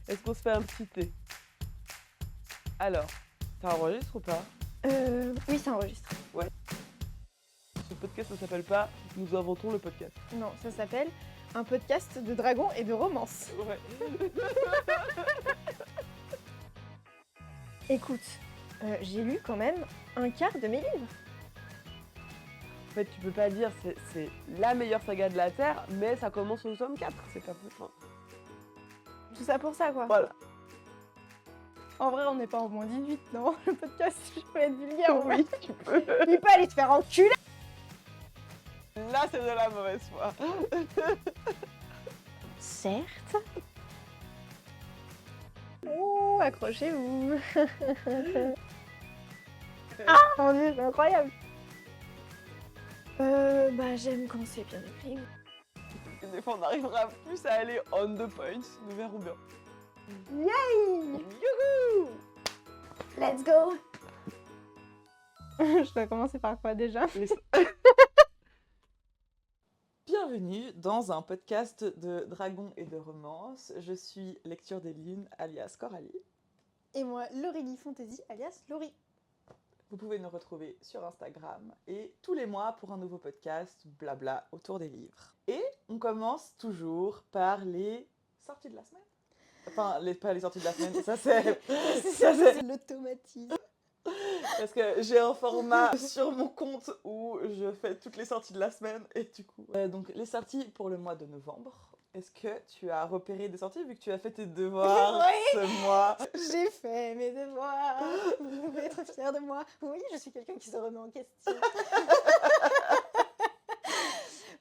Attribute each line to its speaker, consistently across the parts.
Speaker 1: Est-ce qu'on se fait un petit thé? Alors, ça enregistre ou pas?
Speaker 2: Oui, ça enregistre.
Speaker 1: Ce podcast, ça s'appelle pas Nous inventons le podcast.
Speaker 2: Non, ça s'appelle un podcast de dragons et de romance.
Speaker 1: Ouais.
Speaker 2: Écoute, j'ai lu quand même un quart de mes livres.
Speaker 1: En fait, tu peux pas dire c'est la meilleure saga de la Terre, mais ça commence au tome 4, c'est pas plus fin.
Speaker 2: Tout ça pour ça, quoi.
Speaker 1: Voilà.
Speaker 2: En vrai, on n'est pas en moins 18, non? Le podcast, je peux être vulgaire, oui.
Speaker 1: Oui, tu peux.
Speaker 2: Il peut aller te faire enculer.
Speaker 1: Là, c'est de la mauvaise foi.
Speaker 2: Certes. Oh, accrochez-vous. Ah, mon Dieu, c'est incroyable. J'aime quand c'est bien écrit.
Speaker 1: Et des fois, on arrivera plus à aller on the point, nous verrons bien.
Speaker 2: Yay!
Speaker 1: Youhou!
Speaker 2: Let's go. Je dois commencer par quoi déjà?
Speaker 1: Bienvenue dans un podcast de dragons et de romance. Je suis Lecture des Lunes, alias Coralie.
Speaker 2: Et moi, Laurélie Fantasy, alias Laurie.
Speaker 1: Vous pouvez nous retrouver sur Instagram et tous les mois pour un nouveau podcast, blabla, autour des livres. Et on commence toujours par les sorties de la semaine. Enfin, pas les sorties de la semaine, ça c'est...
Speaker 2: C'est l'automatisme.
Speaker 1: Parce que j'ai un format sur mon compte où je fais toutes les sorties de la semaine et du coup... donc les sorties pour le mois de novembre. Est-ce que tu as repéré des sorties vu que tu as fait tes devoirs
Speaker 2: Oui.
Speaker 1: ce mois?
Speaker 2: J'ai fait mes devoirs. Vous pouvez être fiers de moi. Oui, je suis quelqu'un qui se remet en question.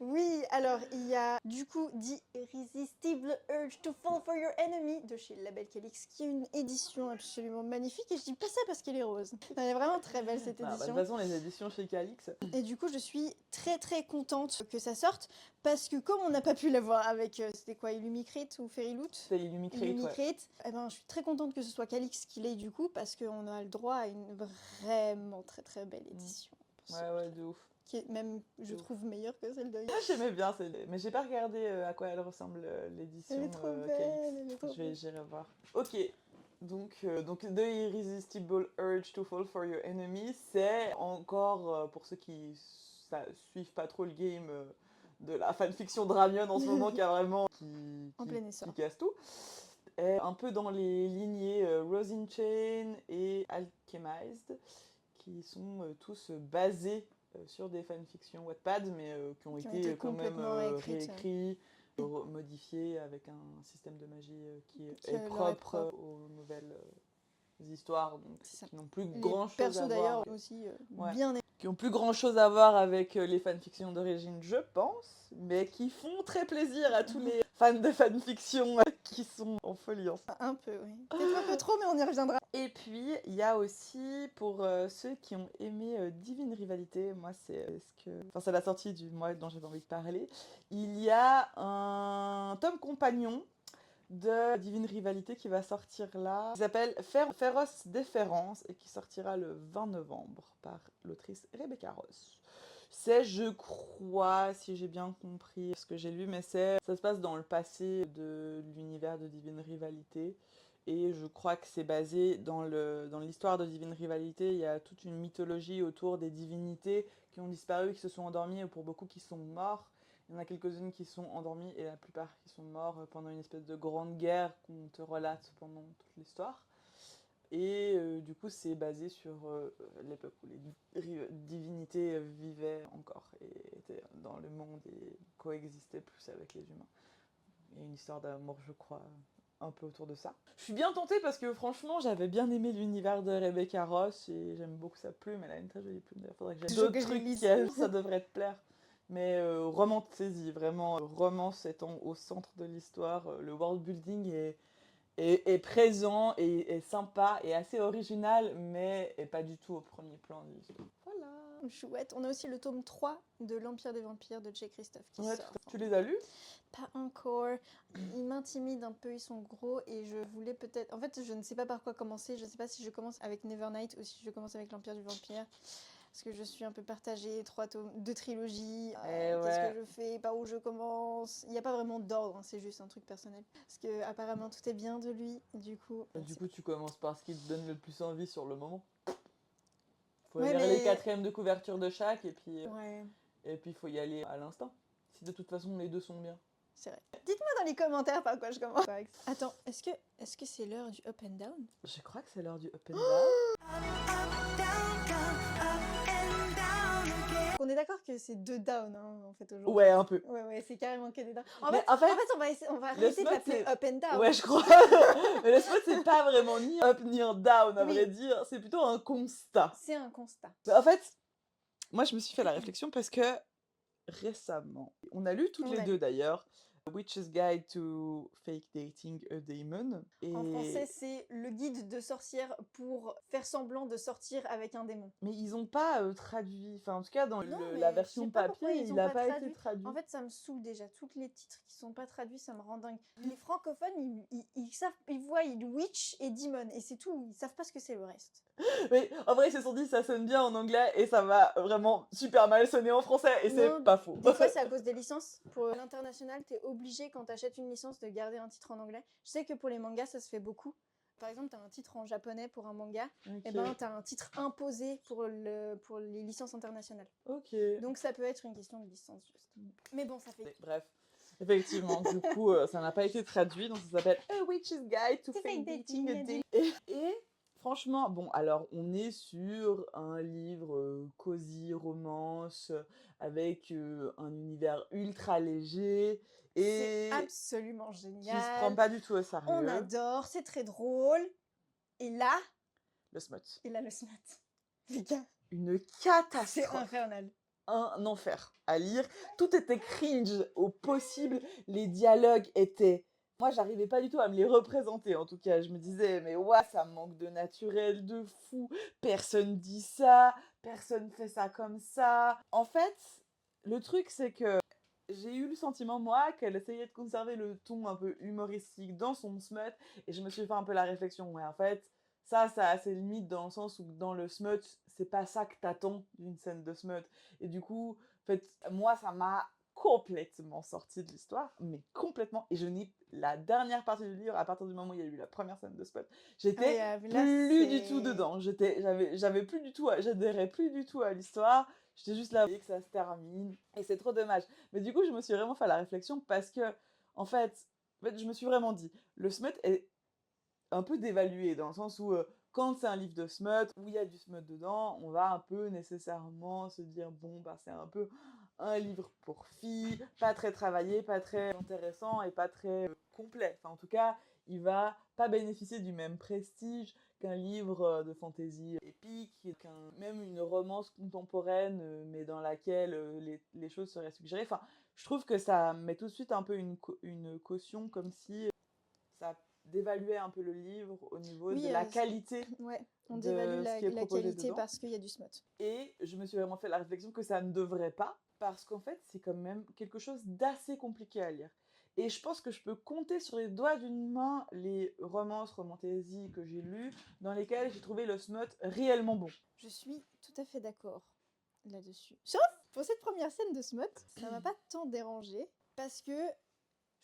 Speaker 2: Oui, alors il y a du coup The Irresistible Urge to Fall for Your Enemy de chez Label Calix, qui est une édition absolument magnifique. Et je dis pas ça parce qu'elle est rose. Elle est vraiment très belle cette
Speaker 1: De
Speaker 2: édition.
Speaker 1: toute façon, les éditions chez Calix...
Speaker 2: Et du coup, je suis très très contente que ça sorte parce que comme on n'a pas pu l'avoir avec, c'était quoi, Illumicrate ou Fairyloot?
Speaker 1: C'est Illumicrate, ouais.
Speaker 2: Eh ben, je suis très contente que ce soit Calix qui l'ait du coup parce qu'on a le droit à une vraiment très très belle édition.
Speaker 1: Ouais, de ouf.
Speaker 2: Qui est même, je trouve, meilleure que celle de
Speaker 1: Moi, j'aimais bien celle-là, mais j'ai pas regardé à quoi elle ressemble l'édition.
Speaker 2: Elle est trop belle, elle est trop belle.
Speaker 1: J'irai voir. Ok, donc The Irresistible Urge to Fall for Your Enemy, c'est encore, pour ceux qui suivent pas trop le game de la fanfiction Dramion en ce moment, qui a vraiment...
Speaker 2: En plein essor.
Speaker 1: Qui casse tout. Et un peu dans les lignées Rose in Chain et Alchemized, qui sont tous basés sur des fanfictions Wattpad, mais qui ont été quand même réécrits, modifiés avec un système de magie qui est propre aux nouvelles histoires, donc qui n'ont plus grand chose à voir.
Speaker 2: D'ailleurs aussi bien
Speaker 1: qui ont plus grand chose à voir avec les fanfictions d'origine, je pense, mais qui font très plaisir à tous les fans de fanfiction qui sont en folie.
Speaker 2: Un peu, oui. Peut-être un peu trop, mais on y reviendra.
Speaker 1: Et puis, il y a aussi, pour ceux qui ont aimé Divine Rivalité, moi c'est c'est la sortie du mois dont j'avais envie de parler, il y a un tome compagnon de Divine Rivalité qui va sortir là, qui s'appelle Féroce Déférence et qui sortira le 20 novembre par l'autrice Rebecca Ross. C'est, je crois, si j'ai bien compris ce que j'ai lu, mais ça se passe dans le passé de l'univers de Divine Rivalité. Et je crois que c'est basé dans l'histoire de Divine Rivalité. Il y a toute une mythologie autour des divinités qui ont disparu, qui se sont endormies, ou pour beaucoup qui sont morts. Il y en a quelques-unes qui sont endormies et la plupart qui sont morts pendant une espèce de grande guerre qu'on te relate pendant toute l'histoire. Et du coup, c'est basé sur l'époque où les divinités vivaient encore et étaient dans le monde et coexistaient plus avec les humains. Il y a une histoire d'amour, je crois, un peu autour de ça. Je suis bien tentée parce que franchement, j'avais bien aimé l'univers de Rebecca Ross et j'aime beaucoup sa plume. Elle a une très jolie plume. D'ailleurs, faudrait que j'aille d'autres trucs qui ça devrait te plaire. Mais romance-saisie, vraiment, romance étant au centre de l'histoire, le world building est présent et sympa et assez original, mais est pas du tout au premier plan de l'histoire. Voilà.
Speaker 2: Chouette. On a aussi le tome 3 de l'Empire des Vampires de Jay Christophe qui sort.
Speaker 1: Tu les as lus?
Speaker 2: Pas encore. Ils m'intimident un peu, ils sont gros et je voulais peut-être... En fait, je ne sais pas par quoi commencer. Je ne sais pas si je commence avec Nevernight ou si je commence avec l'Empire du Vampire. parce que je suis un peu partagée, 2 trilogies,
Speaker 1: Eh
Speaker 2: qu'est-ce
Speaker 1: ouais.
Speaker 2: que je fais, par où je commence. Il n'y a pas vraiment d'ordre, hein, c'est juste un truc personnel. Parce que apparemment tout est bien de lui, du coup.
Speaker 1: Du coup, tu commences par ce qui te donne le plus envie sur le moment. Faut
Speaker 2: Ouais,
Speaker 1: lire les
Speaker 2: mais.
Speaker 1: quatrièmes de couverture de chaque
Speaker 2: Ouais,
Speaker 1: et puis faut y aller à l'instant. Si de toute façon les deux sont bien.
Speaker 2: c'est vrai. Dites-moi dans les commentaires par quoi je commence. Attends, est-ce que c'est l'heure du up and down?
Speaker 1: Je crois que c'est l'heure du up and down.
Speaker 2: On est d'accord que c'est 2 down, hein, en fait, aujourd'hui.
Speaker 1: Ouais, un peu.
Speaker 2: Ouais, c'est carrément que des down.
Speaker 1: Mais
Speaker 2: On va
Speaker 1: le
Speaker 2: arrêter de
Speaker 1: smut,
Speaker 2: l'appeler
Speaker 1: c'est-
Speaker 2: up and down.
Speaker 1: Ouais, je crois. Mais le spot, c'est pas vraiment ni up ni un down, à
Speaker 2: Oui.
Speaker 1: vrai dire. C'est plutôt un constat.
Speaker 2: C'est un constat.
Speaker 1: En fait, moi, je me suis fait la réflexion parce que récemment, on a lu toutes les deux d'ailleurs, Witch's Guide to Fake Dating a Demon.
Speaker 2: En français, c'est le guide de sorcière pour faire semblant de sortir avec un démon.
Speaker 1: Mais ils ont pas traduit, enfin en tout cas dans
Speaker 2: Non, mais
Speaker 1: la
Speaker 2: je
Speaker 1: version
Speaker 2: sais pas pourquoi
Speaker 1: papier,
Speaker 2: ils
Speaker 1: il
Speaker 2: ont
Speaker 1: n'a
Speaker 2: pas
Speaker 1: pas
Speaker 2: traduit.
Speaker 1: été traduit.
Speaker 2: En fait, ça me saoule déjà. Tous les titres qui sont pas traduits, ça me rend dingue. Les francophones, ils savent, ils voient witch et demon, et c'est tout. Ils savent pas ce que c'est le reste.
Speaker 1: Mais en vrai, ils se sont dit ça sonne bien en anglais et ça va vraiment super mal sonner en français et c'est
Speaker 2: Non,
Speaker 1: pas faux.
Speaker 2: Des fois, c'est à cause des licences. Pour l'international, t'es obligé, quand t'achètes une licence, de garder un titre en anglais. Je sais que pour les mangas, ça se fait beaucoup. Par exemple, t'as un titre en japonais pour un manga, et ben t'as un titre imposé pour les licences internationales.
Speaker 1: Ok.
Speaker 2: Donc ça peut être une question de licence, juste. Mais bon, ça fait...
Speaker 1: Bref. Effectivement, du coup, ça n'a pas été traduit, donc ça s'appelle A Witch's Guide to Fake Dating a Demon. Et franchement, bon, alors on est sur un livre cosy, romance, avec un univers ultra léger et
Speaker 2: C'est absolument
Speaker 1: qui se
Speaker 2: génial.
Speaker 1: prend pas du tout au sérieux.
Speaker 2: On adore, c'est très drôle. Et là,
Speaker 1: Le smut.
Speaker 2: le smut. Les gars,
Speaker 1: Une
Speaker 2: c'est
Speaker 1: catastrophe.
Speaker 2: infernal.
Speaker 1: Un enfer à lire. Tout était cringe au possible. Les dialogues étaient... Moi, j'arrivais pas du tout à me les représenter, en tout cas. Je me disais, mais ouais, ça manque de naturel, de fou. Personne dit ça, personne fait ça comme ça. En fait, le truc, c'est que j'ai eu le sentiment, moi, qu'elle essayait de conserver le ton un peu humoristique dans son smut. Et je me suis fait un peu la réflexion, ouais, en fait, ça a ses limites dans le sens où dans le smut, c'est pas ça que t'attends d'une scène de smut. Et du coup, en fait, moi, ça m'a complètement sorti de l'histoire, mais complètement. Et je n'ai la dernière partie du livre, à partir du moment où il y a eu la première scène de smut, j'étais plus du tout dedans. J'avais plus du tout, j'adhérais plus du tout à l'histoire. J'étais juste là, que ça se termine. Et c'est trop dommage. Mais du coup, je me suis vraiment fait la réflexion parce que, en fait, je me suis vraiment dit, le smut est un peu dévalué dans le sens où quand c'est un livre de smut, où il y a du smut dedans, on va un peu nécessairement se dire bon bah c'est un peu un livre pour filles, pas très travaillé, pas très intéressant et pas très complet. Enfin en tout cas, il va pas bénéficier du même prestige qu'un livre de fantasy épique, même une romance contemporaine mais dans laquelle les choses seraient suggérées. Enfin, je trouve que ça met tout de suite un peu une caution comme si ça d'évaluer un peu le livre au niveau de la qualité.
Speaker 2: Ouais, on dévalue la qualité
Speaker 1: dedans.
Speaker 2: parce qu'il y a du smut.
Speaker 1: Et je me suis vraiment fait la réflexion que ça ne devrait pas, parce qu'en fait, c'est quand même quelque chose d'assez compliqué à lire. Et je pense que je peux compter sur les doigts d'une main les romances, romantasy que j'ai lues, dans lesquelles j'ai trouvé le smut réellement bon.
Speaker 2: Je suis tout à fait d'accord là-dessus. Sauf pour cette première scène de smut, ça m'a pas tant dérangé, parce que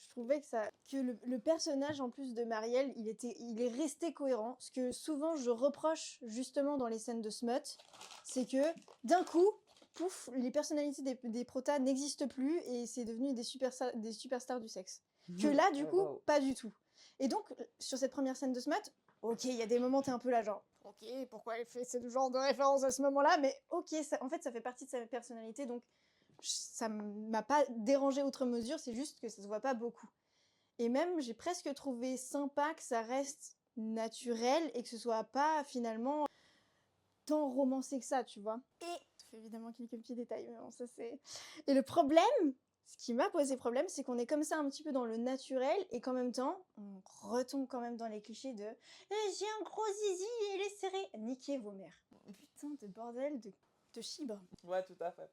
Speaker 2: je trouvais que le personnage en plus de Marielle, il est resté cohérent. Ce que souvent je reproche justement dans les scènes de smut, c'est que d'un coup, pouf, les personnalités des protas n'existent plus et c'est devenu des superstars du sexe. Que là, du coup, pas du tout. Et donc, sur cette première scène de smut, ok, il y a des moments t'es un peu là genre, ok, pourquoi elle fait ce genre de référence à ce moment-là, mais ok, en fait ça fait partie de sa personnalité, donc ça m'a pas dérangé outre mesure, c'est juste que ça se voit pas beaucoup. Et même, j'ai presque trouvé sympa que ça reste naturel et que ce soit pas finalement tant romancé que ça, tu vois. Et ça fait évidemment quelques petits détails, mais bon, ça c'est... Et le problème, ce qui m'a posé problème, c'est qu'on est comme ça un petit peu dans le naturel et qu'en même temps, on retombe quand même dans les clichés de j'ai un gros zizi et il est serré. Niquez vos mères. Putain de bordel de chibre.
Speaker 1: Ouais, tout à fait.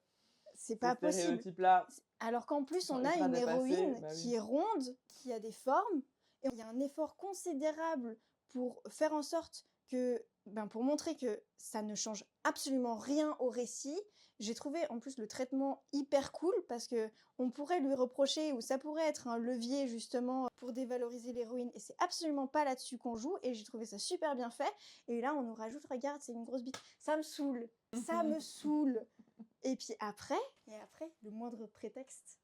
Speaker 2: C'est pas possible.
Speaker 1: Stéréotypes-là.
Speaker 2: Alors qu'en plus, on a une héroïne qui est ronde, qui a des formes, et il y a un effort considérable pour faire en sorte que, pour montrer que ça ne change absolument rien au récit, j'ai trouvé en plus le traitement hyper cool parce que on pourrait lui reprocher ou ça pourrait être un levier justement pour dévaloriser l'héroïne et c'est absolument pas là-dessus qu'on joue et j'ai trouvé ça super bien fait. Et là on nous rajoute, regarde, c'est une grosse bite. Ça me saoule, ça me saoule. Et puis après, le moindre prétexte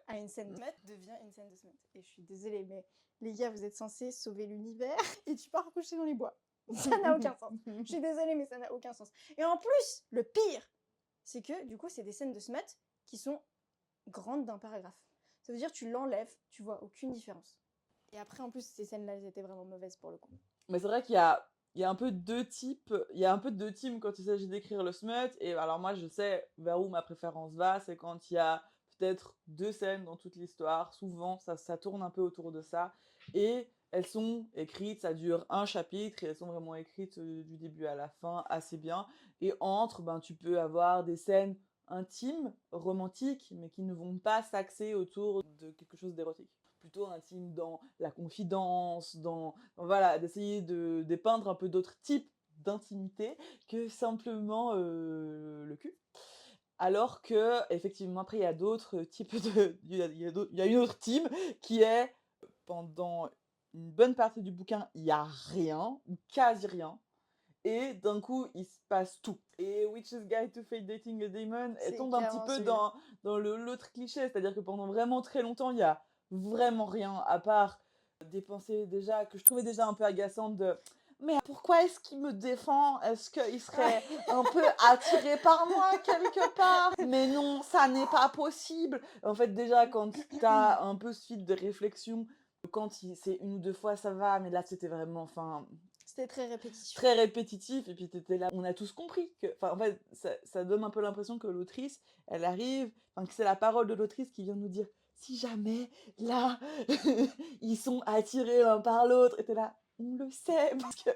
Speaker 2: à une scène de smut devient une scène de smut. Et je suis désolée, mais les gars, vous êtes censés sauver l'univers et tu pars coucher dans les bois. Ça n'a aucun sens. Je suis désolée, mais ça n'a aucun sens. Et en plus, le pire, c'est que du coup, c'est des scènes de smut qui sont grandes d'un paragraphe. Ça veut dire tu l'enlèves, tu vois aucune différence. Et après, en plus, ces scènes-là, elles étaient vraiment mauvaises pour le coup.
Speaker 1: Mais c'est vrai qu'il y a un peu deux types, il y a un peu deux teams quand il s'agit d'écrire le smut. Et alors moi, je sais vers où ma préférence va, c'est quand il y a peut-être 2 scènes dans toute l'histoire. Souvent, ça tourne un peu autour de ça. Et elles sont écrites, ça dure un chapitre, et elles sont vraiment écrites du début à la fin assez bien. Et entre, tu peux avoir des scènes intimes, romantiques, mais qui ne vont pas s'axer autour de quelque chose d'érotique. Plutôt intime dans la confidence, voilà, d'essayer de dépeindre un peu d'autres types d'intimité que simplement le cul. Alors que, effectivement, après, il y a d'autres types de. Il y a une autre team qui est, pendant une bonne partie du bouquin, il n'y a rien, ou quasi rien. Et d'un coup, il se passe tout. Et Witch's Guide to Fate Dating a Demon, elle
Speaker 2: C'est
Speaker 1: tombe un petit
Speaker 2: clairement
Speaker 1: peu
Speaker 2: celui-là.
Speaker 1: dans l'autre cliché. C'est-à-dire que pendant vraiment très longtemps, il y a vraiment rien, à part des pensées déjà, que je trouvais déjà un peu agaçantes de mais pourquoi est-ce qu'il me défend? Est-ce qu'il serait un peu attiré par moi quelque part? Mais non, ça n'est pas possible. En fait, déjà, quand t'as un peu suite de réflexion, c'est 1 ou 2 fois, ça va, mais là, c'était vraiment,
Speaker 2: C'était très répétitif.
Speaker 1: très répétitif, et puis t'étais là, on a tous compris que, en fait, ça donne un peu l'impression que l'autrice, elle arrive, que c'est la parole de l'autrice qui vient nous dire, si jamais, là, ils sont attirés l'un par l'autre, et t'es là, on le sait, parce que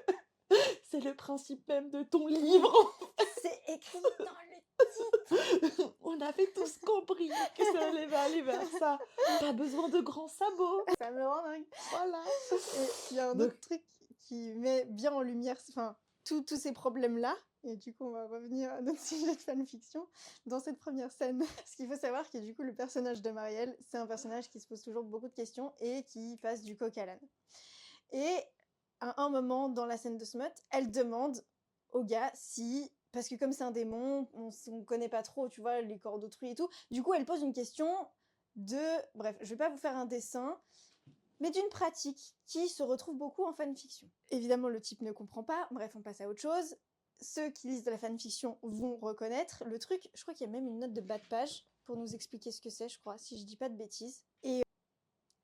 Speaker 1: c'est le principe même de ton livre.
Speaker 2: C'est écrit dans le titre.
Speaker 1: On avait tous compris que ça allait aller vers ça. Pas besoin de grands sabots.
Speaker 2: Ça me rend dingue.
Speaker 1: Voilà.
Speaker 2: Et il y a un
Speaker 1: Donc,
Speaker 2: autre truc qui met bien en lumière tous ces problèmes-là. Et du coup, on va revenir à notre sujet de fanfiction dans cette première scène. Ce qu'il faut savoir, que du coup, le personnage de Marielle, c'est un personnage qui se pose toujours beaucoup de questions et qui passe du coq à l'âne. Et à un moment dans la scène de smut, elle demande au gars si, parce que comme c'est un démon, on connaît pas trop, tu vois, les corps d'autrui et tout. Du coup, elle pose une question bref, je vais pas vous faire un dessin, mais d'une pratique qui se retrouve beaucoup en fanfiction. Évidemment, le type ne comprend pas, bref, on passe à autre chose. Ceux qui lisent de la fanfiction vont reconnaître le truc. Je crois qu'il y a même une note de bas de page pour nous expliquer ce que c'est, je crois, si je dis pas de bêtises.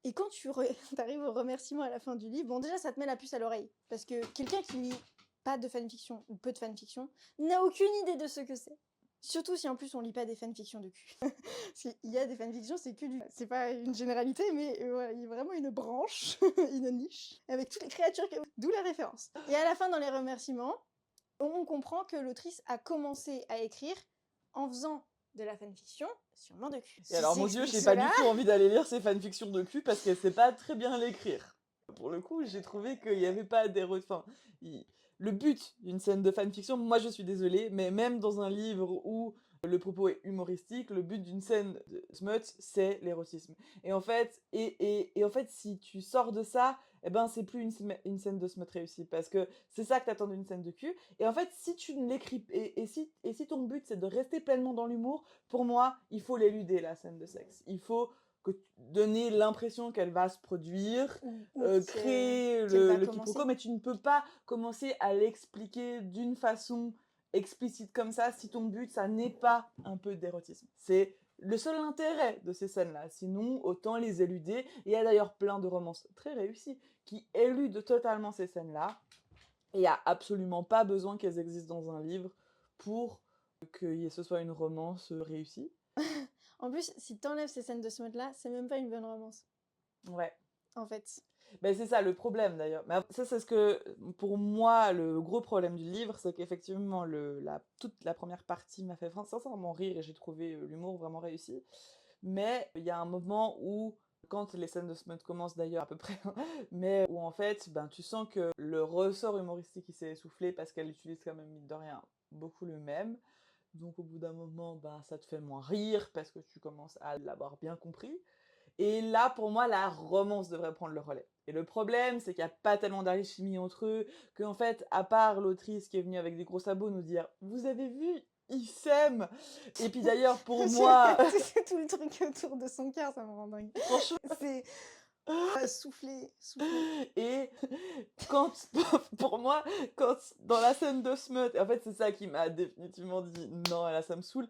Speaker 2: Et quand tu arrives au remerciement à la fin du livre, bon déjà ça te met la puce à l'oreille, parce que quelqu'un qui lit pas de fanfiction ou peu de fanfiction n'a aucune idée de ce que c'est. Surtout si en plus on lit pas des fanfictions de cul. Parce qu'il y a des fanfictions, c'est que du... C'est pas une généralité, mais voilà, il y a vraiment une branche, une niche, avec toutes les créatures, d'où la référence. Et à la fin, dans les remerciements, on comprend que l'autrice a commencé à écrire en faisant de la fanfiction sûrement de cul.
Speaker 1: et alors, mon Dieu, j'ai pas du tout envie d'aller lire ces fanfictions de cul parce qu'elle sait pas très bien l'écrire. Pour le coup, j'ai trouvé qu'il n'y avait pas le but d'une scène de fanfiction, moi je suis désolée, mais même dans un livre où le propos est humoristique, le but d'une scène de smut, c'est l'érotisme. Et en fait, en fait, si tu sors de ça, eh ben, c'est plus une scène de smut réussie, parce que c'est ça que t'attends d'une scène de cul. Et en fait, si tu ne l'écris, si ton but c'est de rester pleinement dans l'humour, pour moi, il faut l'éluder, la scène de sexe. Il faut donner l'impression qu'elle va se produire, créer le quiproquo, mais tu ne peux pas commencer à l'expliquer d'une façon explicite comme ça si ton but, ça n'est pas un peu d'érotisme. C'est le seul intérêt de ces scènes-là. Sinon, autant les éluder. Et il y a d'ailleurs plein de romances très réussies qui éludent totalement ces scènes-là. Et il n'y a absolument pas besoin qu'elles existent dans un livre pour que ce soit une romance réussie.
Speaker 2: En plus, si t'enlèves ces scènes de smut-là, c'est même pas une bonne romance.
Speaker 1: Ouais.
Speaker 2: En fait.
Speaker 1: Ben c'est ça le problème d'ailleurs. Mais ça, c'est ce que, pour moi, le gros problème du livre, c'est qu'effectivement, toute la première partie m'a fait sincèrement rire et j'ai trouvé l'humour vraiment réussi. Mais il y a un moment où, quand les scènes de Smut commencent d'ailleurs à peu près, mais où en fait, ben, tu sens que le ressort humoristique il s'est essoufflé parce qu'elle utilise quand même, mine de rien, beaucoup le même. Donc au bout d'un moment, ben, ça te fait moins rire parce que tu commences à l'avoir bien compris. Et là, pour moi, la romance devrait prendre le relais. Et le problème, c'est qu'il n'y a pas tellement d'alchimie entre eux, qu'en fait, à part l'autrice qui est venue avec des gros sabots nous dire « Vous avez vu, ils s'aiment !» Et puis d'ailleurs, pour moi,
Speaker 2: C'est tout le truc autour de son cœur, ça me rend dingue.
Speaker 1: franchement,
Speaker 2: C'est souffler.
Speaker 1: et quand, pour moi, quand dans la scène de Smut, et en fait, c'est ça qui m'a définitivement dit « Non, là, ça me saoule »,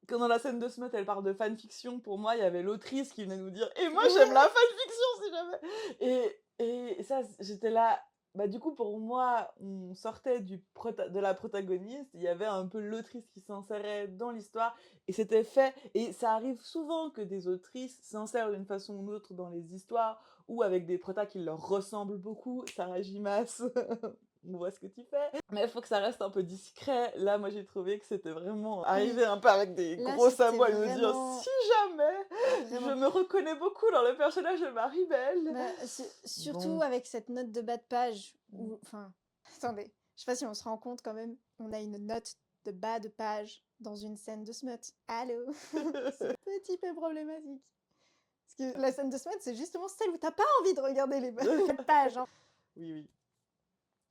Speaker 1: quand dans la scène de Smut, elle parle de fanfiction, pour moi, il y avait l'autrice qui venait nous dire « Et moi, j'aime la fanfiction, si jamais !» Et ça, j'étais là... Bah, du coup, pour moi, on sortait de la protagoniste, il y avait un peu l'autrice qui s'insérait dans l'histoire, et c'était fait. Et ça arrive souvent que des autrices s'insèrent d'une façon ou d'une autre dans les histoires, ou avec des protas qui leur ressemblent beaucoup. Sarah Jimas, on voit ce que tu fais. Mais il faut que ça reste un peu discret. Là, moi, j'ai trouvé que c'était vraiment arrivé un peu avec des
Speaker 2: Là,
Speaker 1: gros
Speaker 2: c'était
Speaker 1: sabots et me dire
Speaker 2: vraiment-
Speaker 1: si jamais je me reconnais beaucoup dans le personnage de Marie-Belle.
Speaker 2: Bah, surtout
Speaker 1: Bon.
Speaker 2: avec cette note de bas de page, où... Enfin, attendez, je sais pas si on se rend compte quand même, on a une note de bas de page dans une scène de Smut. Allô. C'est un petit peu problématique. Parce que la scène de Smut, c'est justement celle où t'as pas envie de regarder les bas de page. Hein.
Speaker 1: Oui, oui.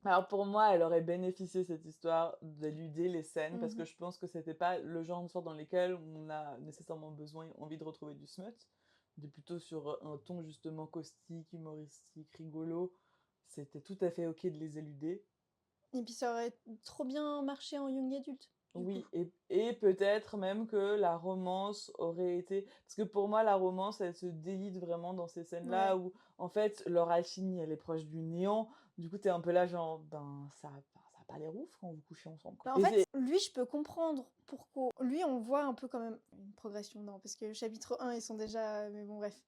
Speaker 1: Alors pour moi, elle aurait bénéficié cette histoire d'éluder les scènes parce que je pense que c'était pas le genre d'histoire dans lesquelles on a nécessairement envie de retrouver du smut. On est plutôt sur un ton justement caustique, humoristique, rigolo. C'était tout à fait ok de les éluder.
Speaker 2: Et puis ça aurait trop bien marché en young adulte.
Speaker 1: Oui, et peut-être même que la romance aurait été... Parce que pour moi, la romance, elle se délite vraiment dans ces scènes-là où, en fait, leur alchimie, elle est proche du néant. Du coup, t'es un peu là, genre, ben, ça a pas l'air ouf quand vous couchez ensemble. Quoi.
Speaker 2: Bah, en fait, lui, je peux comprendre pourquoi. Lui, on voit un peu quand même une progression, non, parce que le chapitre 1, ils sont déjà... Mais bon, bref.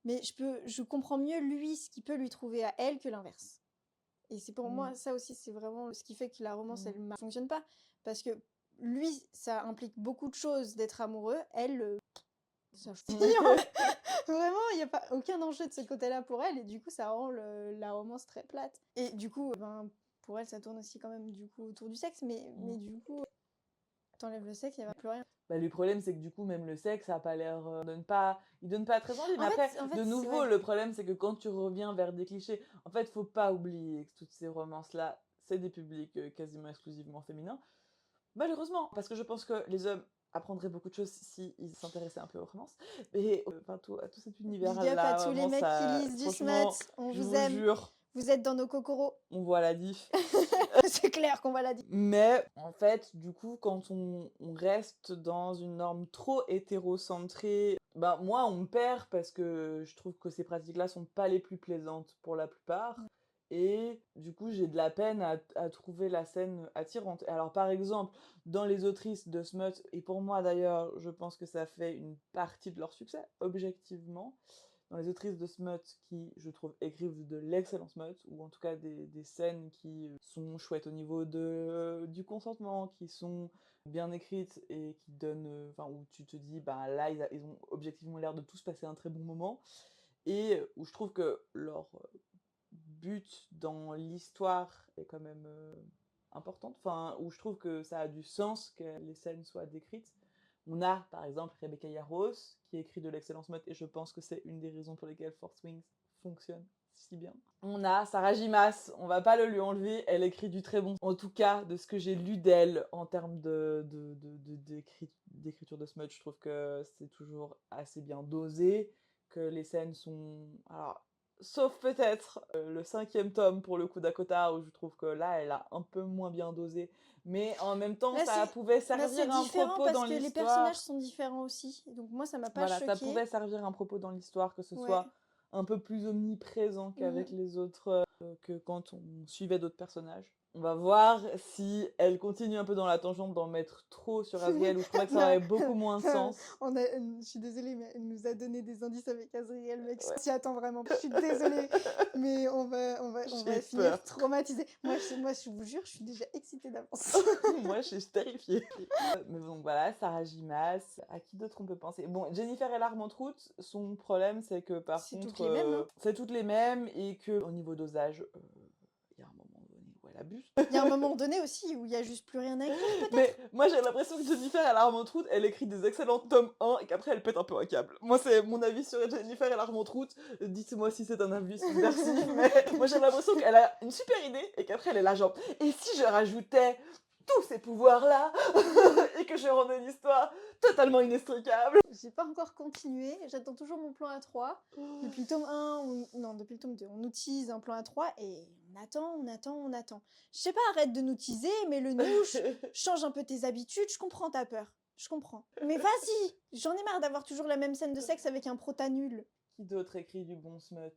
Speaker 2: Mais je comprends mieux, lui, ce qu'il peut lui trouver à elle que l'inverse. Et c'est pour moi, ça aussi, c'est vraiment ce qui fait que la romance, elle ne fonctionne pas. Parce que lui, ça implique beaucoup de choses d'être amoureux. Elle, ça Vraiment, il n'y a pas aucun enjeu de ce côté-là pour elle. Et du coup, ça rend la romance très plate. Et du coup, ben, pour elle, ça tourne aussi quand même du coup autour du sexe. Mais du coup, t'enlèves le sexe, il n'y a plus rien.
Speaker 1: Bah, le problème, c'est que du coup, même le sexe, ça a pas l'air... il donne pas très envie. Mais
Speaker 2: En
Speaker 1: après,
Speaker 2: fait,
Speaker 1: de nouveau, le problème, c'est que quand tu reviens vers des clichés... En fait, faut pas oublier que toutes ces romances-là, c'est des publics quasiment exclusivement féminins. Malheureusement, parce que je pense que les hommes apprendraient beaucoup de choses s'ils s'intéressaient un peu aux romances. Et à tout cet univers-là,
Speaker 2: Big up à tous les
Speaker 1: vraiment,
Speaker 2: mecs
Speaker 1: ça...
Speaker 2: qui lisent du
Speaker 1: Franchement,
Speaker 2: smut. On
Speaker 1: je
Speaker 2: vous
Speaker 1: vous
Speaker 2: aime.
Speaker 1: jure,
Speaker 2: Vous êtes dans nos cocoros.
Speaker 1: on voit la diff.
Speaker 2: C'est clair qu'on voit la diff.
Speaker 1: Mais en fait, du coup, quand on reste dans une norme trop hétérocentrée, bah moi on me perd parce que je trouve que ces pratiques-là sont pas les plus plaisantes pour la plupart. Et du coup, j'ai de la peine à trouver la scène attirante. Alors par exemple, dans les autrices de Smut, et pour moi d'ailleurs, je pense que ça fait une partie de leur succès, objectivement, dans les autrices de smut qui, je trouve, écrivent de l'excellent smut, ou en tout cas des scènes qui sont chouettes au niveau du consentement, qui sont bien écrites et qui donnent... Enfin, où tu te dis, bah là, ils ont objectivement l'air de tous passer un très bon moment, et où je trouve que leur but dans l'histoire est quand même importante, enfin, où je trouve que ça a du sens que les scènes soient décrites. On a par exemple Rebecca Yarros qui écrit de l'excellence mode et je pense que c'est une des raisons pour lesquelles Force Wings fonctionne si bien. On a Sarah Jimas, on va pas le lui enlever, elle écrit du très bon. En tout cas, de ce que j'ai lu d'elle en termes d'écriture de smut, je trouve que c'est toujours assez bien dosé, que les scènes sont... Alors, sauf peut-être le 5e tome pour le coup Dakota, où je trouve que là, elle a un peu moins bien dosé. Mais en même temps,
Speaker 2: Là,
Speaker 1: ça pouvait
Speaker 2: là, c'est
Speaker 1: servir un
Speaker 2: différent
Speaker 1: propos
Speaker 2: parce
Speaker 1: dans
Speaker 2: que les
Speaker 1: l'histoire.
Speaker 2: personnages sont différents aussi. Donc moi, ça m'a pas
Speaker 1: Voilà, ça
Speaker 2: choquée.
Speaker 1: pouvait servir un propos dans l'histoire, que ce
Speaker 2: Ouais.
Speaker 1: soit un peu plus omniprésent qu'avec les autres, que quand on suivait d'autres personnages. On va voir si elle continue un peu dans la tangente d'en mettre trop sur Azriel, où je trouvais que ça
Speaker 2: Non,
Speaker 1: aurait beaucoup moins de
Speaker 2: non,
Speaker 1: sens.
Speaker 2: je suis désolée, mais elle nous a donné des indices avec Azriel, mec.
Speaker 1: Ouais.
Speaker 2: On s'y attend vraiment. Je suis désolée, mais on
Speaker 1: J'ai
Speaker 2: va finir
Speaker 1: peur.
Speaker 2: traumatisée. Moi, je vous jure, je suis déjà excitée d'avance.
Speaker 1: Moi, je suis terrifiée. Mais donc voilà, Sarah Gimas. À qui d'autre on peut penser? Bon, Jennifer et Larmentrout, son problème, c'est que par
Speaker 2: C'est toutes
Speaker 1: contre,
Speaker 2: les mêmes, hein.
Speaker 1: c'est toutes les mêmes et que au niveau dosage, il y a un moment donné où elle abuse.
Speaker 2: Il y a un moment donné aussi où il y a juste plus rien à écrire, peut-être.
Speaker 1: Mais moi, j'ai l'impression que Jennifer et Larmentrout, elle écrit des excellents tomes 1 et qu'après, elle pète un peu un câble. Moi, c'est mon avis sur Jennifer et Larmentrout. Dites-moi si c'est un avis subversif, mais moi, j'ai l'impression qu'elle a une super idée et qu'après, elle est là genre, et si je rajoutais tous ces pouvoirs-là et que je rendais l'histoire totalement inextricable?
Speaker 2: J'ai pas encore continué, j'attends toujours mon plan A3. Depuis le tome 1, non, depuis le tome 2, on nous tease un plan A3 et on attend. Je sais pas, arrête de nous teaser, mais le nouche, change un peu tes habitudes, je comprends ta peur. Je comprends. Mais vas-y, j'en ai marre d'avoir toujours la même scène de sexe avec un prota nul.
Speaker 1: Qui d'autre écrit du bon smut?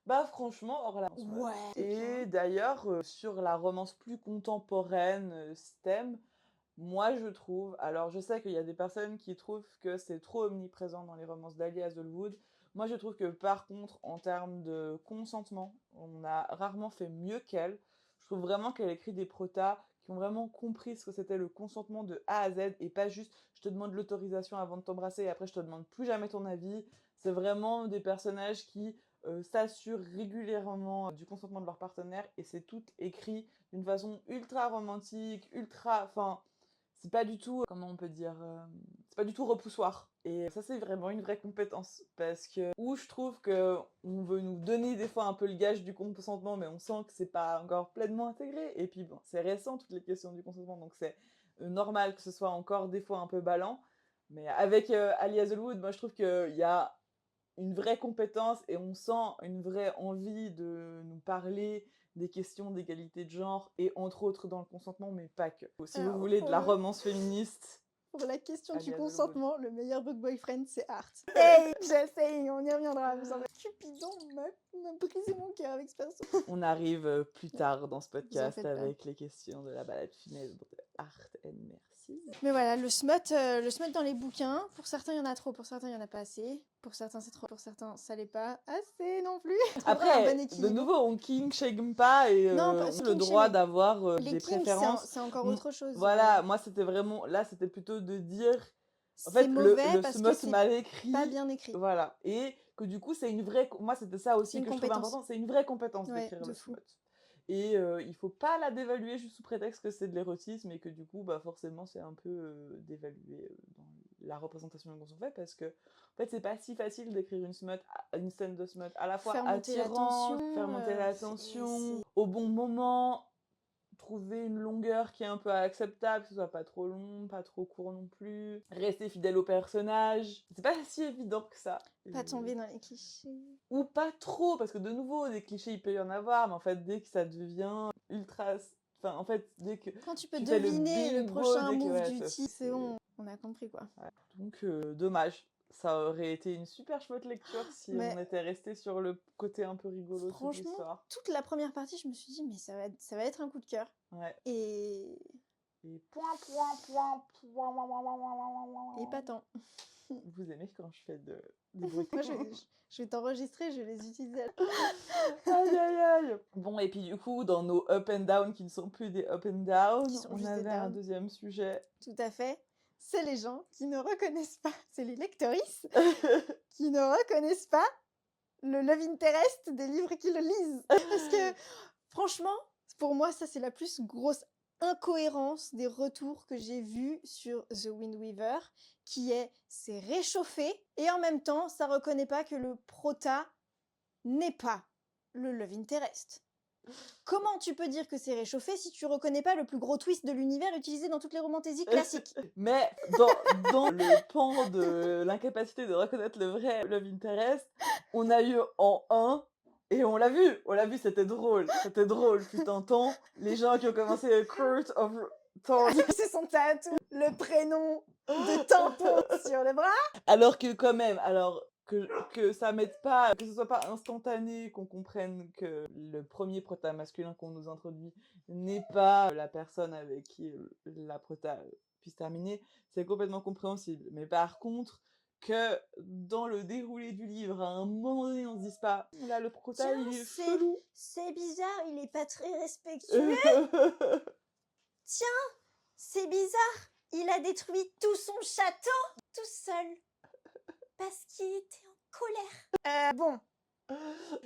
Speaker 1: Bah franchement, Orla.
Speaker 2: Ouais, c'est bien.
Speaker 1: Et d'ailleurs, sur la romance plus contemporaine, STEM, moi je trouve, alors je sais qu'il y a des personnes qui trouvent que c'est trop omniprésent dans les romances d'Ali Hazelwood. Moi je trouve que par contre, en termes de consentement, on a rarement fait mieux qu'elle. Je trouve vraiment qu'elle écrit des protas qui ont vraiment compris ce que c'était le consentement de A à Z et pas juste je te demande l'autorisation avant de t'embrasser et après je te demande plus jamais ton avis. C'est vraiment des personnages qui s'assurent régulièrement du consentement de leur partenaire et c'est tout écrit d'une façon ultra romantique, ultra... Enfin, c'est pas du tout, comment on peut dire, c'est pas du tout repoussoir. Et ça, c'est vraiment une vraie compétence. Parce que, où je trouve que on veut nous donner des fois un peu le gage du consentement, mais on sent que c'est pas encore pleinement intégré. Et puis, bon, c'est récent, toutes les questions du consentement, donc c'est normal que ce soit encore des fois un peu ballant. Mais avec Ali Hazelwood, moi, je trouve qu'il y a une vraie compétence et on sent une vraie envie de nous parler des questions d'égalité de genre et entre autres dans le consentement, mais pas que. Si vous
Speaker 2: Alors,
Speaker 1: voulez de la romance féministe,
Speaker 2: pour la question
Speaker 1: Ali
Speaker 2: du
Speaker 1: Hazelwood.
Speaker 2: consentement, le meilleur book boyfriend, c'est Art. Hey, j'essaye, on y reviendra. Vous en faites. Cupidon m'a brisé mon cœur avec ce perso.
Speaker 1: On arrive plus tard dans ce
Speaker 2: Vous en
Speaker 1: podcast
Speaker 2: faites pas.
Speaker 1: avec les questions de la balade funèbre de Art and Merci.
Speaker 2: Mais voilà, le smut dans les bouquins, pour certains il y en a trop, pour certains il y en a pas assez, pour certains c'est trop, pour certains ça l'est pas assez non plus. On trouverait un bon
Speaker 1: Après, de
Speaker 2: équilibre.
Speaker 1: nouveau, on king shame pas et
Speaker 2: Non, pas
Speaker 1: on a le
Speaker 2: king
Speaker 1: droit
Speaker 2: shaming.
Speaker 1: d'avoir
Speaker 2: Les
Speaker 1: des
Speaker 2: kings,
Speaker 1: préférences.
Speaker 2: c'est encore autre chose.
Speaker 1: Voilà, moi c'était vraiment, là c'était plutôt de dire, en
Speaker 2: C'est
Speaker 1: fait,
Speaker 2: mauvais
Speaker 1: le
Speaker 2: parce que
Speaker 1: smut
Speaker 2: c'est
Speaker 1: mal
Speaker 2: pas
Speaker 1: écrit,
Speaker 2: bien écrit.
Speaker 1: voilà, et que du coup c'est une vraie, moi c'était ça
Speaker 2: C'est
Speaker 1: aussi
Speaker 2: une
Speaker 1: que je trouve
Speaker 2: compétence.
Speaker 1: important, c'est une vraie compétence
Speaker 2: Ouais,
Speaker 1: d'écrire
Speaker 2: de
Speaker 1: le
Speaker 2: fou.
Speaker 1: smut. Et il faut pas la dévaluer juste sous prétexte que c'est de l'érotisme et que du coup, bah forcément, c'est un peu dévalué dans la représentation qu'on s'en fait parce que, en fait, c'est pas si facile d'écrire une scène de smut à la fois
Speaker 2: Faire monter la
Speaker 1: attirante,
Speaker 2: tension,
Speaker 1: faire monter la tension, au bon moment, trouver une longueur qui est un peu acceptable, que ce soit pas trop long, pas trop court non plus, rester fidèle au personnage. C'est pas si évident que ça.
Speaker 2: Pas tomber dans les clichés.
Speaker 1: Ou pas trop, parce que de nouveau, des clichés, il peut y en avoir, mais en fait, dès que ça devient ultra... Enfin, en fait, dès que
Speaker 2: Quand tu peux
Speaker 1: tu fais le
Speaker 2: deviner le
Speaker 1: bingo,
Speaker 2: prochain
Speaker 1: dès que...
Speaker 2: move
Speaker 1: ouais,
Speaker 2: du
Speaker 1: ça,
Speaker 2: titre, c'est bon, on a compris quoi.
Speaker 1: ouais. Donc, dommage. Ça aurait été une super chouette lecture si
Speaker 2: Mais
Speaker 1: on était resté sur le côté un peu rigolo de cette
Speaker 2: franchement,
Speaker 1: histoire.
Speaker 2: toute la première partie, je me suis dit, mais ça va être un coup de cœur.
Speaker 1: Ouais.
Speaker 2: Et pas tant.
Speaker 1: Vous aimez quand je fais des bruits.
Speaker 2: Moi, je vais t'enregistrer, je vais les utiliser.
Speaker 1: Aïe aïe aïe. Bon, et puis du coup, dans nos up and down qui ne sont plus des up and down,
Speaker 2: Qui sont
Speaker 1: on
Speaker 2: juste des
Speaker 1: avait un
Speaker 2: down.
Speaker 1: deuxième sujet.
Speaker 2: Tout à fait. C'est les gens qui ne reconnaissent pas, c'est les lectrices qui ne reconnaissent pas le love interest des livres qu'ils lisent. Parce que, franchement, pour moi, ça, c'est la plus grosse incohérence des retours que j'ai vus sur The Wind Weaver, qui est c'est réchauffé et en même temps, ça reconnaît pas que le prota n'est pas le love interest. Comment tu peux dire que c'est réchauffé si tu reconnais pas le plus gros twist de l'univers utilisé dans toutes les romantésies classiques?
Speaker 1: Mais dans le pan de l'incapacité de reconnaître le vrai love interest, on a eu en 1 et on l'a vu, c'était drôle, fut un temps, les gens qui ont commencé Court of Thorns,
Speaker 2: C'est son tatou, le prénom de tampon sur le bras.
Speaker 1: alors que quand même, alors que ça mette pas, que ce soit pas instantané, qu'on comprenne que le premier prota masculin qu'on nous introduit n'est pas la personne avec qui la prota puisse terminer, c'est complètement compréhensible. Mais par contre, que dans le déroulé du livre, à un moment donné, on se dise pas, là, le prota,
Speaker 2: Tiens,
Speaker 1: il est chelou.
Speaker 2: c'est bizarre, il est pas très respectueux. Tiens, c'est bizarre, il a détruit tout son château tout seul parce qu'il était en colère. Bon,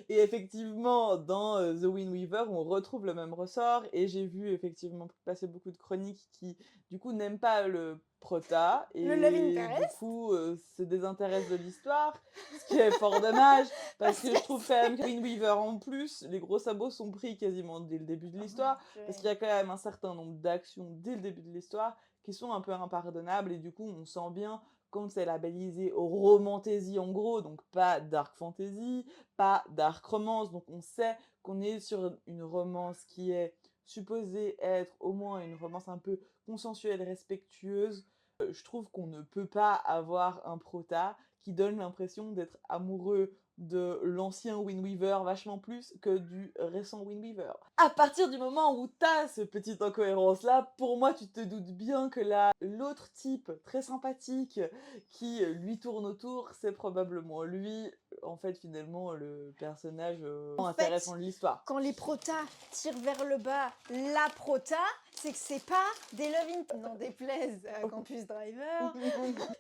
Speaker 1: Et effectivement, dans The Wind Weaver, on retrouve le même ressort. Et j'ai vu effectivement passer beaucoup de chroniques qui, du coup, n'aiment pas le prota.
Speaker 2: le love
Speaker 1: Et du
Speaker 2: interest.
Speaker 1: coup, se désintéressent de l'histoire. Ce qui est fort dommage. Parce que je trouve quand même que Wind Weaver, en plus, les gros sabots sont pris quasiment dès le début de l'histoire. Parce qu'il y a quand même un certain nombre d'actions dès le début de l'histoire qui sont un peu impardonnables. Et du coup, on sent bien quand c'est labellisé romantasy en gros, donc pas dark fantasy, pas dark romance, donc on sait qu'on est sur une romance qui est supposée être au moins une romance un peu consensuelle, respectueuse. Je trouve qu'on ne peut pas avoir un prota qui donne l'impression d'être amoureux de l'ancien Wind Weaver vachement plus que du récent Wind Weaver. À partir du moment où t'as ce petite incohérence-là, pour moi, tu te doutes bien que là, l'autre type très sympathique qui lui tourne autour, c'est probablement lui, en fait, finalement, le personnage intéressant de l'histoire.
Speaker 2: Quand les protas tirent vers le bas la prota, c'est que c'est pas des love in... Non, déplaise à Campus Driver.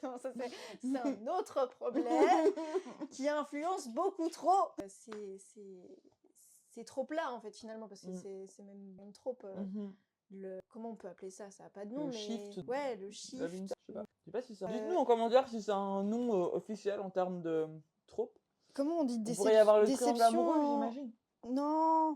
Speaker 2: Non, ça c'est un autre problème qui influence beaucoup trop. C'est trop plat en fait finalement parce que c'est même trop... Comment on peut appeler ça? Ça n'a pas de nom,
Speaker 1: Le
Speaker 2: mais...
Speaker 1: shift.
Speaker 2: Ouais, le shift.
Speaker 1: Je sais pas si ça... Dites-nous en commentaire si c'est un nom officiel en termes de trope.
Speaker 2: Comment on dit
Speaker 1: Il pourrait y avoir le
Speaker 2: déception
Speaker 1: triangle amoureux, j'imagine.
Speaker 2: Non,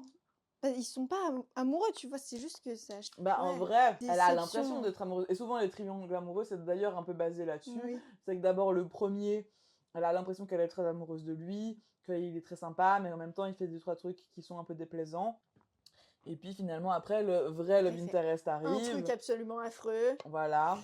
Speaker 2: bah, ils sont pas amoureux, tu vois, c'est juste que ça...
Speaker 1: Bah en
Speaker 2: Ouais.
Speaker 1: vrai, elle a
Speaker 2: Déception.
Speaker 1: l'impression d'être amoureuse. Et souvent les triangles amoureux, c'est d'ailleurs un peu basé là-dessus.
Speaker 2: Oui.
Speaker 1: C'est que d'abord le premier, elle a l'impression qu'elle est très amoureuse de lui, qu'il est très sympa, mais en même temps il fait 2-3 trucs qui sont un peu déplaisants. Et puis finalement après, le vrai love
Speaker 2: Il fait
Speaker 1: interest
Speaker 2: Un
Speaker 1: arrive.
Speaker 2: truc absolument affreux.
Speaker 1: Voilà.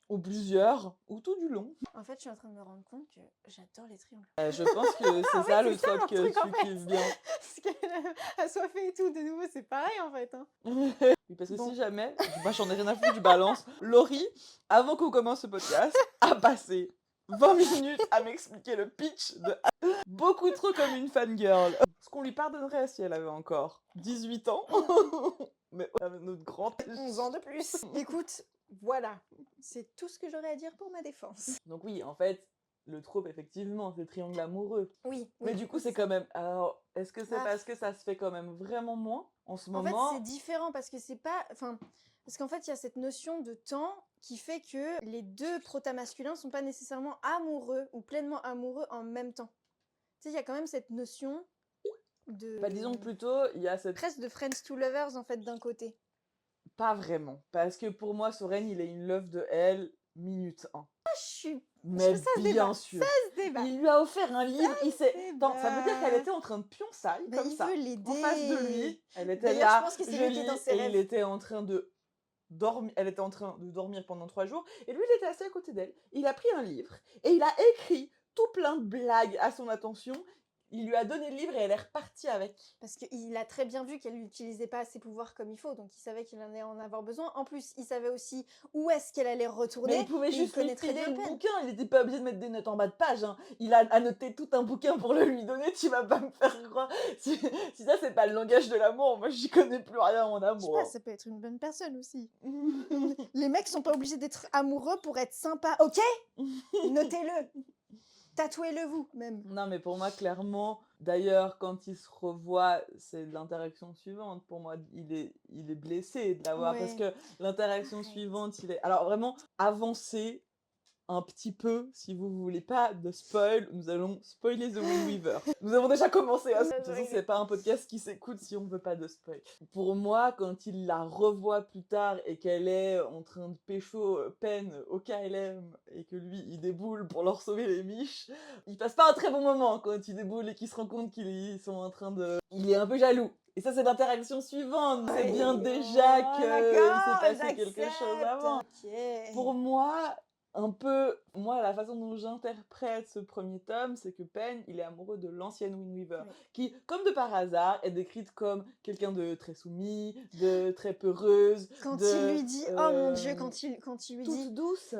Speaker 1: Ou plusieurs, ou tout du long.
Speaker 2: En fait, je suis en train de me rendre compte que j'adore les triangles.
Speaker 1: Je pense que c'est
Speaker 2: Ah
Speaker 1: ça
Speaker 2: ouais,
Speaker 1: le
Speaker 2: c'est ça,
Speaker 1: trope
Speaker 2: mon
Speaker 1: que
Speaker 2: truc, en
Speaker 1: tu
Speaker 2: fait.
Speaker 1: kiffes bien.
Speaker 2: Parce qu'elle a soifé et tout, de nouveau, c'est pareil en fait. Hein.
Speaker 1: Oui, parce que
Speaker 2: Bon.
Speaker 1: si jamais, bah, j'en ai rien à foutre, je balance. Laurie, avant qu'on commence ce podcast, a passé 20 minutes à m'expliquer le pitch de beaucoup trop comme une fangirl. Ce qu'on lui pardonnerait si elle avait encore 18 ans. Mais avec notre grand
Speaker 2: 11 ans de plus. Écoute, voilà. C'est tout ce que j'aurais à dire pour ma défense.
Speaker 1: Donc oui, en fait, le trope, effectivement, c'est triangle amoureux.
Speaker 2: Oui.
Speaker 1: Mais du coup, c'est quand même... Alors, est-ce que c'est
Speaker 2: Ah.
Speaker 1: parce que ça se fait quand même vraiment moins en ce
Speaker 2: En fait,
Speaker 1: moment?
Speaker 2: c'est différent parce que c'est pas... Enfin, parce qu'en fait, il y a cette notion de temps qui fait que les deux protas masculins sont pas nécessairement amoureux ou pleinement amoureux en même temps. Tu sais, il y a quand même cette notion de...
Speaker 1: Bah, disons que plutôt, il y a cette...
Speaker 2: Presque de friends to lovers, en fait, d'un côté.
Speaker 1: Pas vraiment. Parce que pour moi, Soren, il est in love de elle, minute 1.
Speaker 2: Ah, je suis...
Speaker 1: Mais
Speaker 2: ça se
Speaker 1: bien
Speaker 2: débat,
Speaker 1: sûr.
Speaker 2: Ça se débat.
Speaker 1: Il lui a offert un livre, il s'est...
Speaker 2: débat.
Speaker 1: Attends, ça veut dire qu'elle était en train de pionçaille,
Speaker 2: Bah,
Speaker 1: comme
Speaker 2: il
Speaker 1: ça,
Speaker 2: veut l'aider.
Speaker 1: en face de lui. Elle était
Speaker 2: D'ailleurs,
Speaker 1: là,
Speaker 2: je pense que c'est
Speaker 1: je
Speaker 2: lui qui est
Speaker 1: lis,
Speaker 2: dans ses
Speaker 1: et
Speaker 2: rêves.
Speaker 1: il était en train de dormir. Elle était en train de dormir pendant 3 jours, et lui, il était assis à côté d'elle. Il a pris un livre, et il a écrit tout plein de blagues à son attention. Il lui a donné le livre, et elle est repartie avec.
Speaker 2: Parce qu'il a très bien vu qu'elle n'utilisait pas ses pouvoirs comme il faut, donc il savait qu'il allait en avoir besoin. En plus, il savait aussi où est-ce qu'elle allait retourner.
Speaker 1: Mais il pouvait juste lui
Speaker 2: connaît très
Speaker 1: filer
Speaker 2: bien
Speaker 1: le
Speaker 2: le pen.
Speaker 1: bouquin, il n'était pas obligé de mettre des notes en bas de page. Hein. Il a annoté tout un bouquin pour le lui donner, tu vas pas me faire croire. Si ça, c'est pas le langage de l'amour, moi j'y connais plus rien en
Speaker 2: Je sais
Speaker 1: amour.
Speaker 2: pas, ça peut être une bonne personne aussi. Les mecs sont pas obligés d'être amoureux pour être sympas, ok? Notez-le. Tatouez-le vous, même.
Speaker 1: Non, mais pour moi, clairement, d'ailleurs, quand il se revoit, c'est l'interaction suivante. Pour moi, il est blessé de l'avoir. Parce que l'interaction suivante, il est... Alors vraiment, avancez un petit peu, si vous voulez pas de spoil, nous allons spoiler The Wind Weaver. Nous avons déjà commencé à... De toute façon, c'est pas un podcast qui s'écoute si on veut pas de spoil. Pour moi, quand il la revoit plus tard et qu'elle est en train de pécho Pen au KLM et que lui, il déboule pour leur sauver les miches, il passe pas un très bon moment quand il déboule et qu'il se rend compte qu'ils sont en train de... Il est un peu jaloux. Et ça, c'est l'interaction suivante. C'est bien déjà qu'il s'est passé quelque chose avant.
Speaker 2: Okay.
Speaker 1: Pour moi... un peu, moi, la façon dont j'interprète ce premier tome, c'est que Penn, il est amoureux de l'ancienne Wind Weaver,
Speaker 2: Oui.
Speaker 1: qui, comme de par hasard, est décrite comme quelqu'un de très soumis, de très peureuse,
Speaker 2: Quand il
Speaker 1: de
Speaker 2: lui dit, oh mon Dieu, quand il lui
Speaker 1: toute
Speaker 2: dit,
Speaker 1: douce.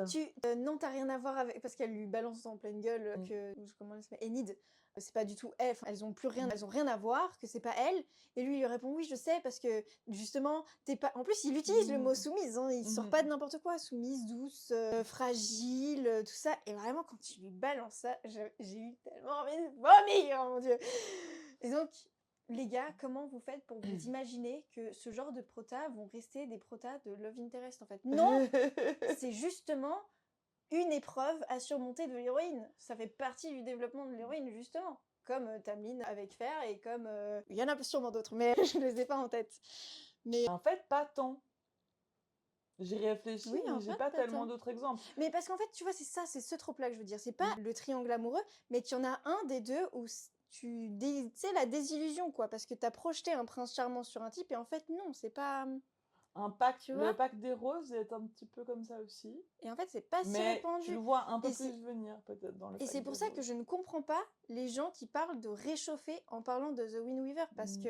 Speaker 2: non, t'as rien à voir avec, parce qu'elle lui balance en pleine gueule
Speaker 1: Mm.
Speaker 2: que, comment elle s'appelle, Enid, c'est pas du tout elle, enfin, elles ont plus rien, elles ont rien à voir, que c'est pas elle. Et lui, il lui répond, oui, je sais, parce que justement, t'es pas. En plus, il utilise le mot soumise, hein, il sort pas de n'importe quoi, soumise, douce, fragile, tout ça. Et vraiment, quand il lui balance ça, j'ai eu tellement envie de vomir, mon Dieu. Et donc, les gars, comment vous faites pour vous imaginer que ce genre de protas vont rester des protas de Love Interest en fait? Non, c'est justement une épreuve à surmonter de l'héroïne. Ça fait partie du développement de l'héroïne, justement. Comme Tamlin avec Fer et comme... Il y en a sûrement d'autres, mais je ne les ai pas en tête. Mais
Speaker 1: En fait, pas tant. J'ai réfléchi,
Speaker 2: oui,
Speaker 1: mais
Speaker 2: en
Speaker 1: j'ai
Speaker 2: fait,
Speaker 1: pas
Speaker 2: pas
Speaker 1: tellement
Speaker 2: tant.
Speaker 1: d'autres exemples.
Speaker 2: Mais parce qu'en fait, tu vois, c'est ça, c'est ce trope-là que je veux dire. C'est pas le triangle amoureux, mais qu'il y en a un des deux où tu sais, la désillusion, quoi. Parce que t'as projeté un prince charmant sur un type et en fait, non, c'est pas... Tu
Speaker 1: Le
Speaker 2: vois?
Speaker 1: pacte des roses est un petit peu comme ça aussi.
Speaker 2: Et en fait, c'est pas si
Speaker 1: Mais tu le
Speaker 2: répandu.
Speaker 1: vois un peu
Speaker 2: Et c'est
Speaker 1: plus venir, peut-être, dans le
Speaker 2: et c'est
Speaker 1: pacte des
Speaker 2: pour ça que
Speaker 1: roses.
Speaker 2: je ne comprends pas les gens qui parlent de réchauffer en parlant de The Wind Weaver. Parce
Speaker 1: Mm.
Speaker 2: que,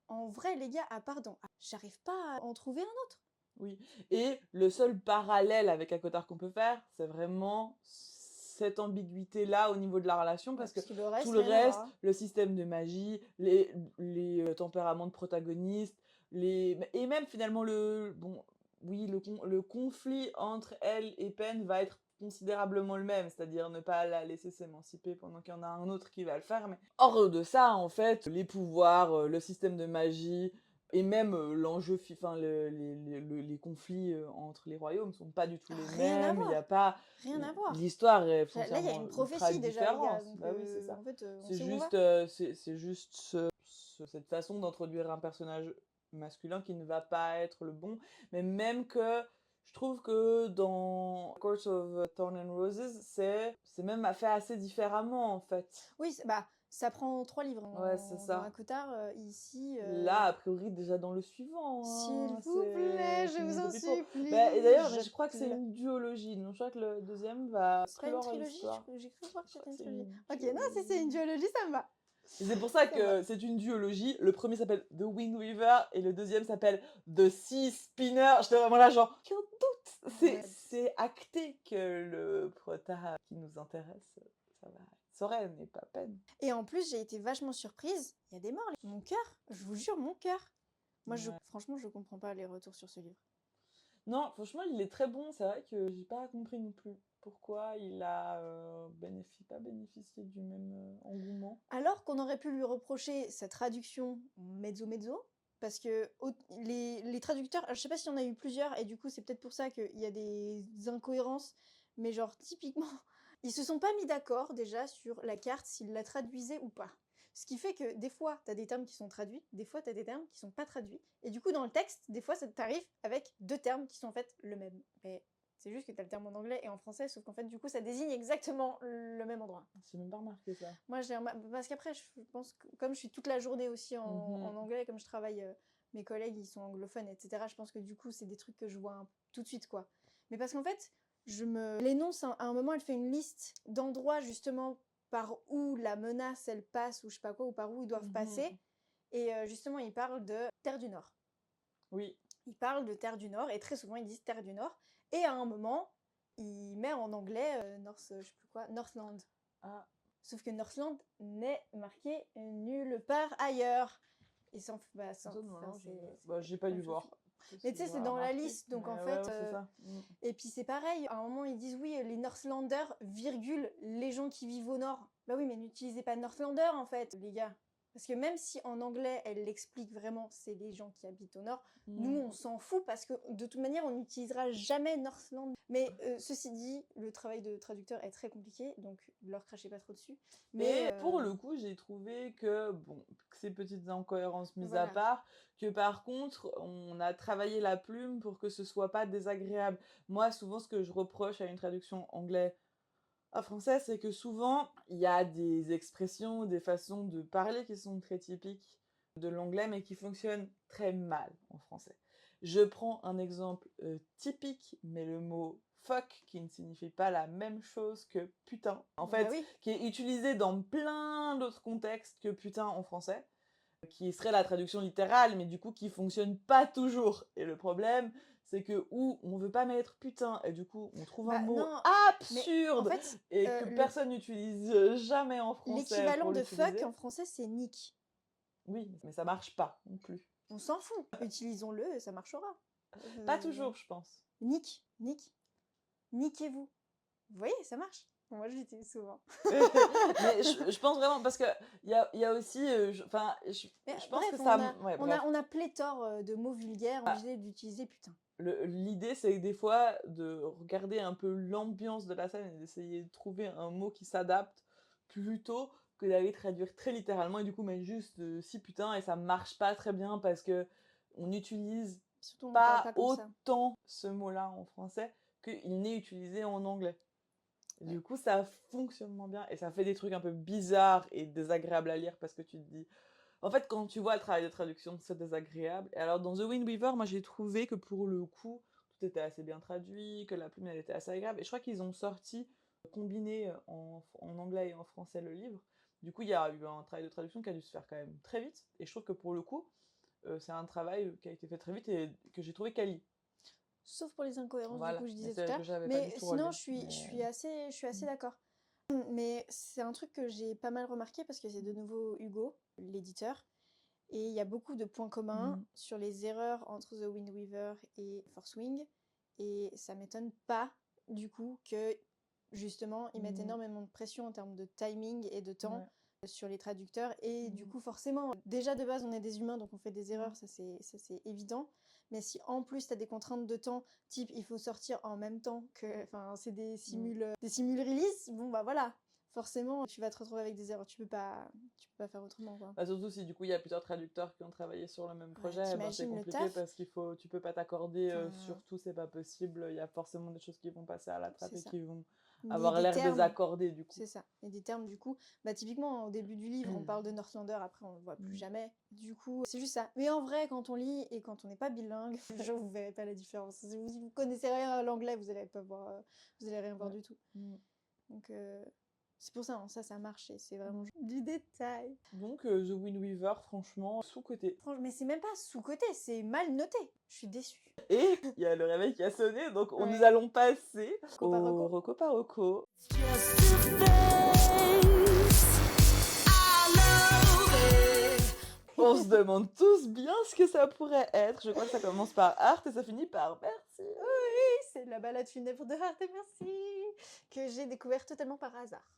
Speaker 2: en vrai, les gars, pardon, j'arrive pas à en trouver un autre.
Speaker 1: Oui. Et le seul parallèle avec Akotard qu'on peut faire, c'est vraiment cette ambiguïté-là au niveau de la relation,
Speaker 2: Ouais,
Speaker 1: parce que
Speaker 2: parce que le
Speaker 1: tout
Speaker 2: reste,
Speaker 1: le
Speaker 2: rien à voir.
Speaker 1: reste, le système de magie, les tempéraments de protagonistes, et même finalement bon, oui, le conflit entre elle et Penn va être considérablement le même, c'est-à-dire ne pas la laisser s'émanciper pendant qu'il y en a un autre qui va le faire. Mais hors de ça, en fait, les pouvoirs, le système de magie, et même l'enjeu, enfin les conflits entre les royaumes sont pas du tout les
Speaker 2: Rien à
Speaker 1: mêmes. Il y a
Speaker 2: voir.
Speaker 1: pas
Speaker 2: Rien à voir.
Speaker 1: l'histoire est
Speaker 2: Là, il y a
Speaker 1: foncièrement
Speaker 2: une
Speaker 1: ultra
Speaker 2: prophétie déjà, les gars.
Speaker 1: différente.
Speaker 2: Donc,
Speaker 1: Bah oui, c'est ça.
Speaker 2: en fait, on
Speaker 1: C'est
Speaker 2: sait où on va.
Speaker 1: juste, c'est juste cette façon d'introduire un personnage masculin qui ne va pas être le bon. Mais même que je trouve que dans Court of Thorn and Roses, c'est même fait assez différemment en fait.
Speaker 2: Oui, bah, ça prend 3 livres
Speaker 1: Ouais, c'est
Speaker 2: dans
Speaker 1: ça.
Speaker 2: Akotard. Ici,
Speaker 1: Là, a priori, déjà dans le suivant,
Speaker 2: s'il
Speaker 1: hein,
Speaker 2: vous plaît,
Speaker 1: c'est
Speaker 2: je vous
Speaker 1: Finito
Speaker 2: en
Speaker 1: Pipo. Bah, et
Speaker 2: supplie,
Speaker 1: d'ailleurs,
Speaker 2: je
Speaker 1: je crois que c'est
Speaker 2: pleure.
Speaker 1: une duologie. Donc, je crois que le deuxième va
Speaker 2: C'est pas une
Speaker 1: clore
Speaker 2: trilogie?
Speaker 1: l'histoire.
Speaker 2: J'ai cru voir que
Speaker 1: Je crois
Speaker 2: c'était
Speaker 1: que
Speaker 2: une
Speaker 1: c'est
Speaker 2: trilogie.
Speaker 1: une
Speaker 2: Ok, non, si c'est une
Speaker 1: duologie.
Speaker 2: duologie, ça me va.
Speaker 1: Et c'est pour ça
Speaker 2: Ça me va.
Speaker 1: que c'est une duologie. Le premier s'appelle The Wind Weaver et le deuxième s'appelle The Sea Spinner. J'étais vraiment là, genre, aucun doute.
Speaker 2: Ouais.
Speaker 1: C'est acté que le prota qui nous intéresse, ça va être Soren et pas Penn.
Speaker 2: Et en plus, j'ai été vachement surprise. Il y a des morts. Mon cœur, je vous jure, mon cœur. Moi,
Speaker 1: Ouais.
Speaker 2: franchement, je comprends pas les retours sur ce livre.
Speaker 1: Non, franchement, il est très bon. C'est vrai que j'ai pas compris non plus pourquoi il a pas bénéficié du même engouement.
Speaker 2: Alors qu'on aurait pu lui reprocher sa traduction mezzo-mezzo, parce que les traducteurs, alors, je sais pas s'il y en a eu plusieurs, et du coup c'est peut-être pour ça qu'il y a des incohérences, mais genre typiquement, ils se sont pas mis d'accord déjà sur la carte, s'ils la traduisaient ou pas. Ce qui fait que des fois, t'as des termes qui sont traduits, des fois, t'as des termes qui sont pas traduits, et du coup, dans le texte, des fois, ça t'arrive avec 2 termes qui sont en fait le même. Mais c'est juste que t'as le terme en anglais et en français, sauf qu'en fait, du coup, ça désigne exactement le même endroit.
Speaker 1: J'ai même pas remarqué ça.
Speaker 2: Moi, parce qu'après, je pense que comme je suis toute la journée aussi en anglais, comme je travaille, mes collègues, ils sont anglophones, etc., je pense que du coup, c'est des trucs que je vois tout de suite, quoi. Mais parce qu'en fait, l'énonce, à un moment, elle fait une liste d'endroits, justement, par où la menace, elle passe, ou je sais pas quoi, ou par où ils doivent passer. Et justement, il parle de Terre du Nord.
Speaker 1: Oui.
Speaker 2: Il parle de Terre du Nord, et très souvent, ils disent Terre du Nord. Et à un moment, il met en anglais, je sais plus quoi, Northland.
Speaker 1: Ah.
Speaker 2: Sauf que Northland n'est marqué nulle part ailleurs. Et sans, bah,
Speaker 1: Ça,
Speaker 2: sans,
Speaker 1: non,
Speaker 2: c'est
Speaker 1: j'ai pas dû voir.
Speaker 2: mais tu sais, c'est dans la liste, donc en fait.
Speaker 1: Ouais, c'est ça.
Speaker 2: Et puis c'est pareil, à un moment ils disent oui, les Northlanders, virgule, les gens qui vivent au nord. Bah oui, mais n'utilisez pas Northlander en fait, les gars. Parce que même si en anglais elle l'explique vraiment, c'est les gens qui habitent au nord, nous on s'en fout parce que de toute manière on n'utilisera jamais Northland. Mais ceci dit, le travail de traducteur est très compliqué, donc leur crachez pas trop dessus. Mais
Speaker 1: Et pour le coup, j'ai trouvé que, bon, ces petites incohérences mises à
Speaker 2: voilà.
Speaker 1: part, que par contre, on a travaillé la plume pour que ce soit pas désagréable. Moi, souvent, ce que je reproche à une traduction anglais à français, c'est que souvent, il y a des expressions, des façons de parler qui sont très typiques de l'anglais, mais qui fonctionnent très mal en français. Je prends un exemple typique, mais le mot fuck qui ne signifie pas la même chose que putain. En
Speaker 2: Bah
Speaker 1: fait,
Speaker 2: oui.
Speaker 1: qui est utilisé dans plein d'autres contextes que putain en français, qui serait la traduction littérale, mais du coup qui fonctionne pas toujours. Et le problème, c'est que ou on veut pas mettre putain, et du coup on trouve un
Speaker 2: Bah
Speaker 1: mot
Speaker 2: non, mais en
Speaker 1: absurde
Speaker 2: fait,
Speaker 1: et que
Speaker 2: le
Speaker 1: personne n'utilise jamais en français
Speaker 2: l'équivalent
Speaker 1: pour
Speaker 2: de fuck
Speaker 1: l'utiliser.
Speaker 2: en français, c'est nick.
Speaker 1: Oui, mais ça marche pas non plus.
Speaker 2: On s'en fout. Utilisons-le et ça marchera.
Speaker 1: Pas toujours, je pense.
Speaker 2: Nick, niquez-vous. Vous voyez, ça marche. Moi, je l'utilise souvent.
Speaker 1: Mais je pense vraiment, parce que il y a aussi, enfin,
Speaker 2: Mais
Speaker 1: je pense
Speaker 2: bref,
Speaker 1: que ça, ouais,
Speaker 2: on a,
Speaker 1: bref.
Speaker 2: on a pléthore de mots vulgaires, on est obligé d'utiliser putain.
Speaker 1: L'idée, c'est des fois de regarder un peu l'ambiance de la scène et d'essayer de trouver un mot qui s'adapte plutôt que d'aller traduire très littéralement et du coup mettre juste si putain et ça marche pas très bien parce que on utilise
Speaker 2: Surtout, on ne parle
Speaker 1: pas
Speaker 2: pas comme ça.
Speaker 1: autant ce mot-là en français qu'il n'est utilisé en anglais. Et
Speaker 2: Ouais.
Speaker 1: du coup, ça fonctionne moins bien et ça fait des trucs un peu bizarres et désagréables à lire parce que tu te dis, en fait, quand tu vois le travail de traduction, c'est désagréable. Et alors, dans The Wind Weaver, moi, j'ai trouvé que pour le coup, tout était assez bien traduit, que la plume, elle était assez agréable. Et je crois qu'ils ont sorti, combiné en anglais et en français le livre. Du coup, il y a eu un travail de traduction qui a dû se faire quand même très vite. Et je trouve que pour le coup, c'est un travail qui a été fait très vite et que j'ai trouvé quali.
Speaker 2: Sauf pour les incohérences, du
Speaker 1: Voilà.
Speaker 2: coup, je
Speaker 1: Mais
Speaker 2: disais tout
Speaker 1: c'est
Speaker 2: à
Speaker 1: que
Speaker 2: l'heure.
Speaker 1: j'avais pas du
Speaker 2: Mais
Speaker 1: tout
Speaker 2: sinon,
Speaker 1: relevé.
Speaker 2: je suis assez d'accord. Mais c'est un truc que j'ai pas mal remarqué parce que c'est de nouveau Hugo, l'éditeur. Et il y a beaucoup de points communs sur les erreurs entre The Wind Weaver et Force Wing. Et ça m'étonne pas, du coup, que justement, ils mettent énormément de pression en termes de timing et de temps sur les traducteurs. Et du coup, forcément, déjà de base, on est des humains, donc on fait des erreurs, ça c'est évident. Mais si en plus, tu as des contraintes de temps, type il faut sortir en même temps que. Enfin, c'est des simules release, bon bah voilà. Forcément, tu vas te retrouver avec des erreurs. Tu peux pas faire autrement, quoi.
Speaker 1: Bah, surtout si du coup il y a plusieurs traducteurs qui ont travaillé sur le même
Speaker 2: Ouais,
Speaker 1: projet, ben, c'est
Speaker 2: t'imagines le
Speaker 1: compliqué
Speaker 2: taf?
Speaker 1: parce tu peux pas t'accorder
Speaker 2: Enfin,
Speaker 1: sur tout, c'est pas possible. Il y a forcément des choses qui vont passer à la trappe
Speaker 2: c'est
Speaker 1: et
Speaker 2: ça.
Speaker 1: qui vont
Speaker 2: Des
Speaker 1: avoir l'air
Speaker 2: termes,
Speaker 1: désaccordées du coup.
Speaker 2: c'est ça. Et des termes, du coup, bah typiquement, au début du livre, on parle de Northlander, après on le voit plus jamais. Du coup, c'est juste ça. Mais en vrai, quand on lit et quand on n'est pas bilingue, je vous verrez pas la différence. Si vous connaissez rien à l'anglais, vous allez pas voir, vous allez rien voir du tout. Donc, c'est pour ça, hein, ça marche et c'est vraiment du détail.
Speaker 1: Donc The Wind Weaver, franchement, sous-coté.
Speaker 2: Mais c'est même pas sous-coté, c'est mal noté. Je suis déçue.
Speaker 1: Et il y a le réveil qui a sonné, donc nous
Speaker 2: Ouais.
Speaker 1: allons passer
Speaker 2: Reco par reco.
Speaker 1: au reco par reco. On se demande tous bien ce que ça pourrait être. Je crois que ça commence par Art et ça finit par Merci.
Speaker 2: Oui, c'est la balade funèbre de Art et Merci que j'ai découvert totalement par hasard.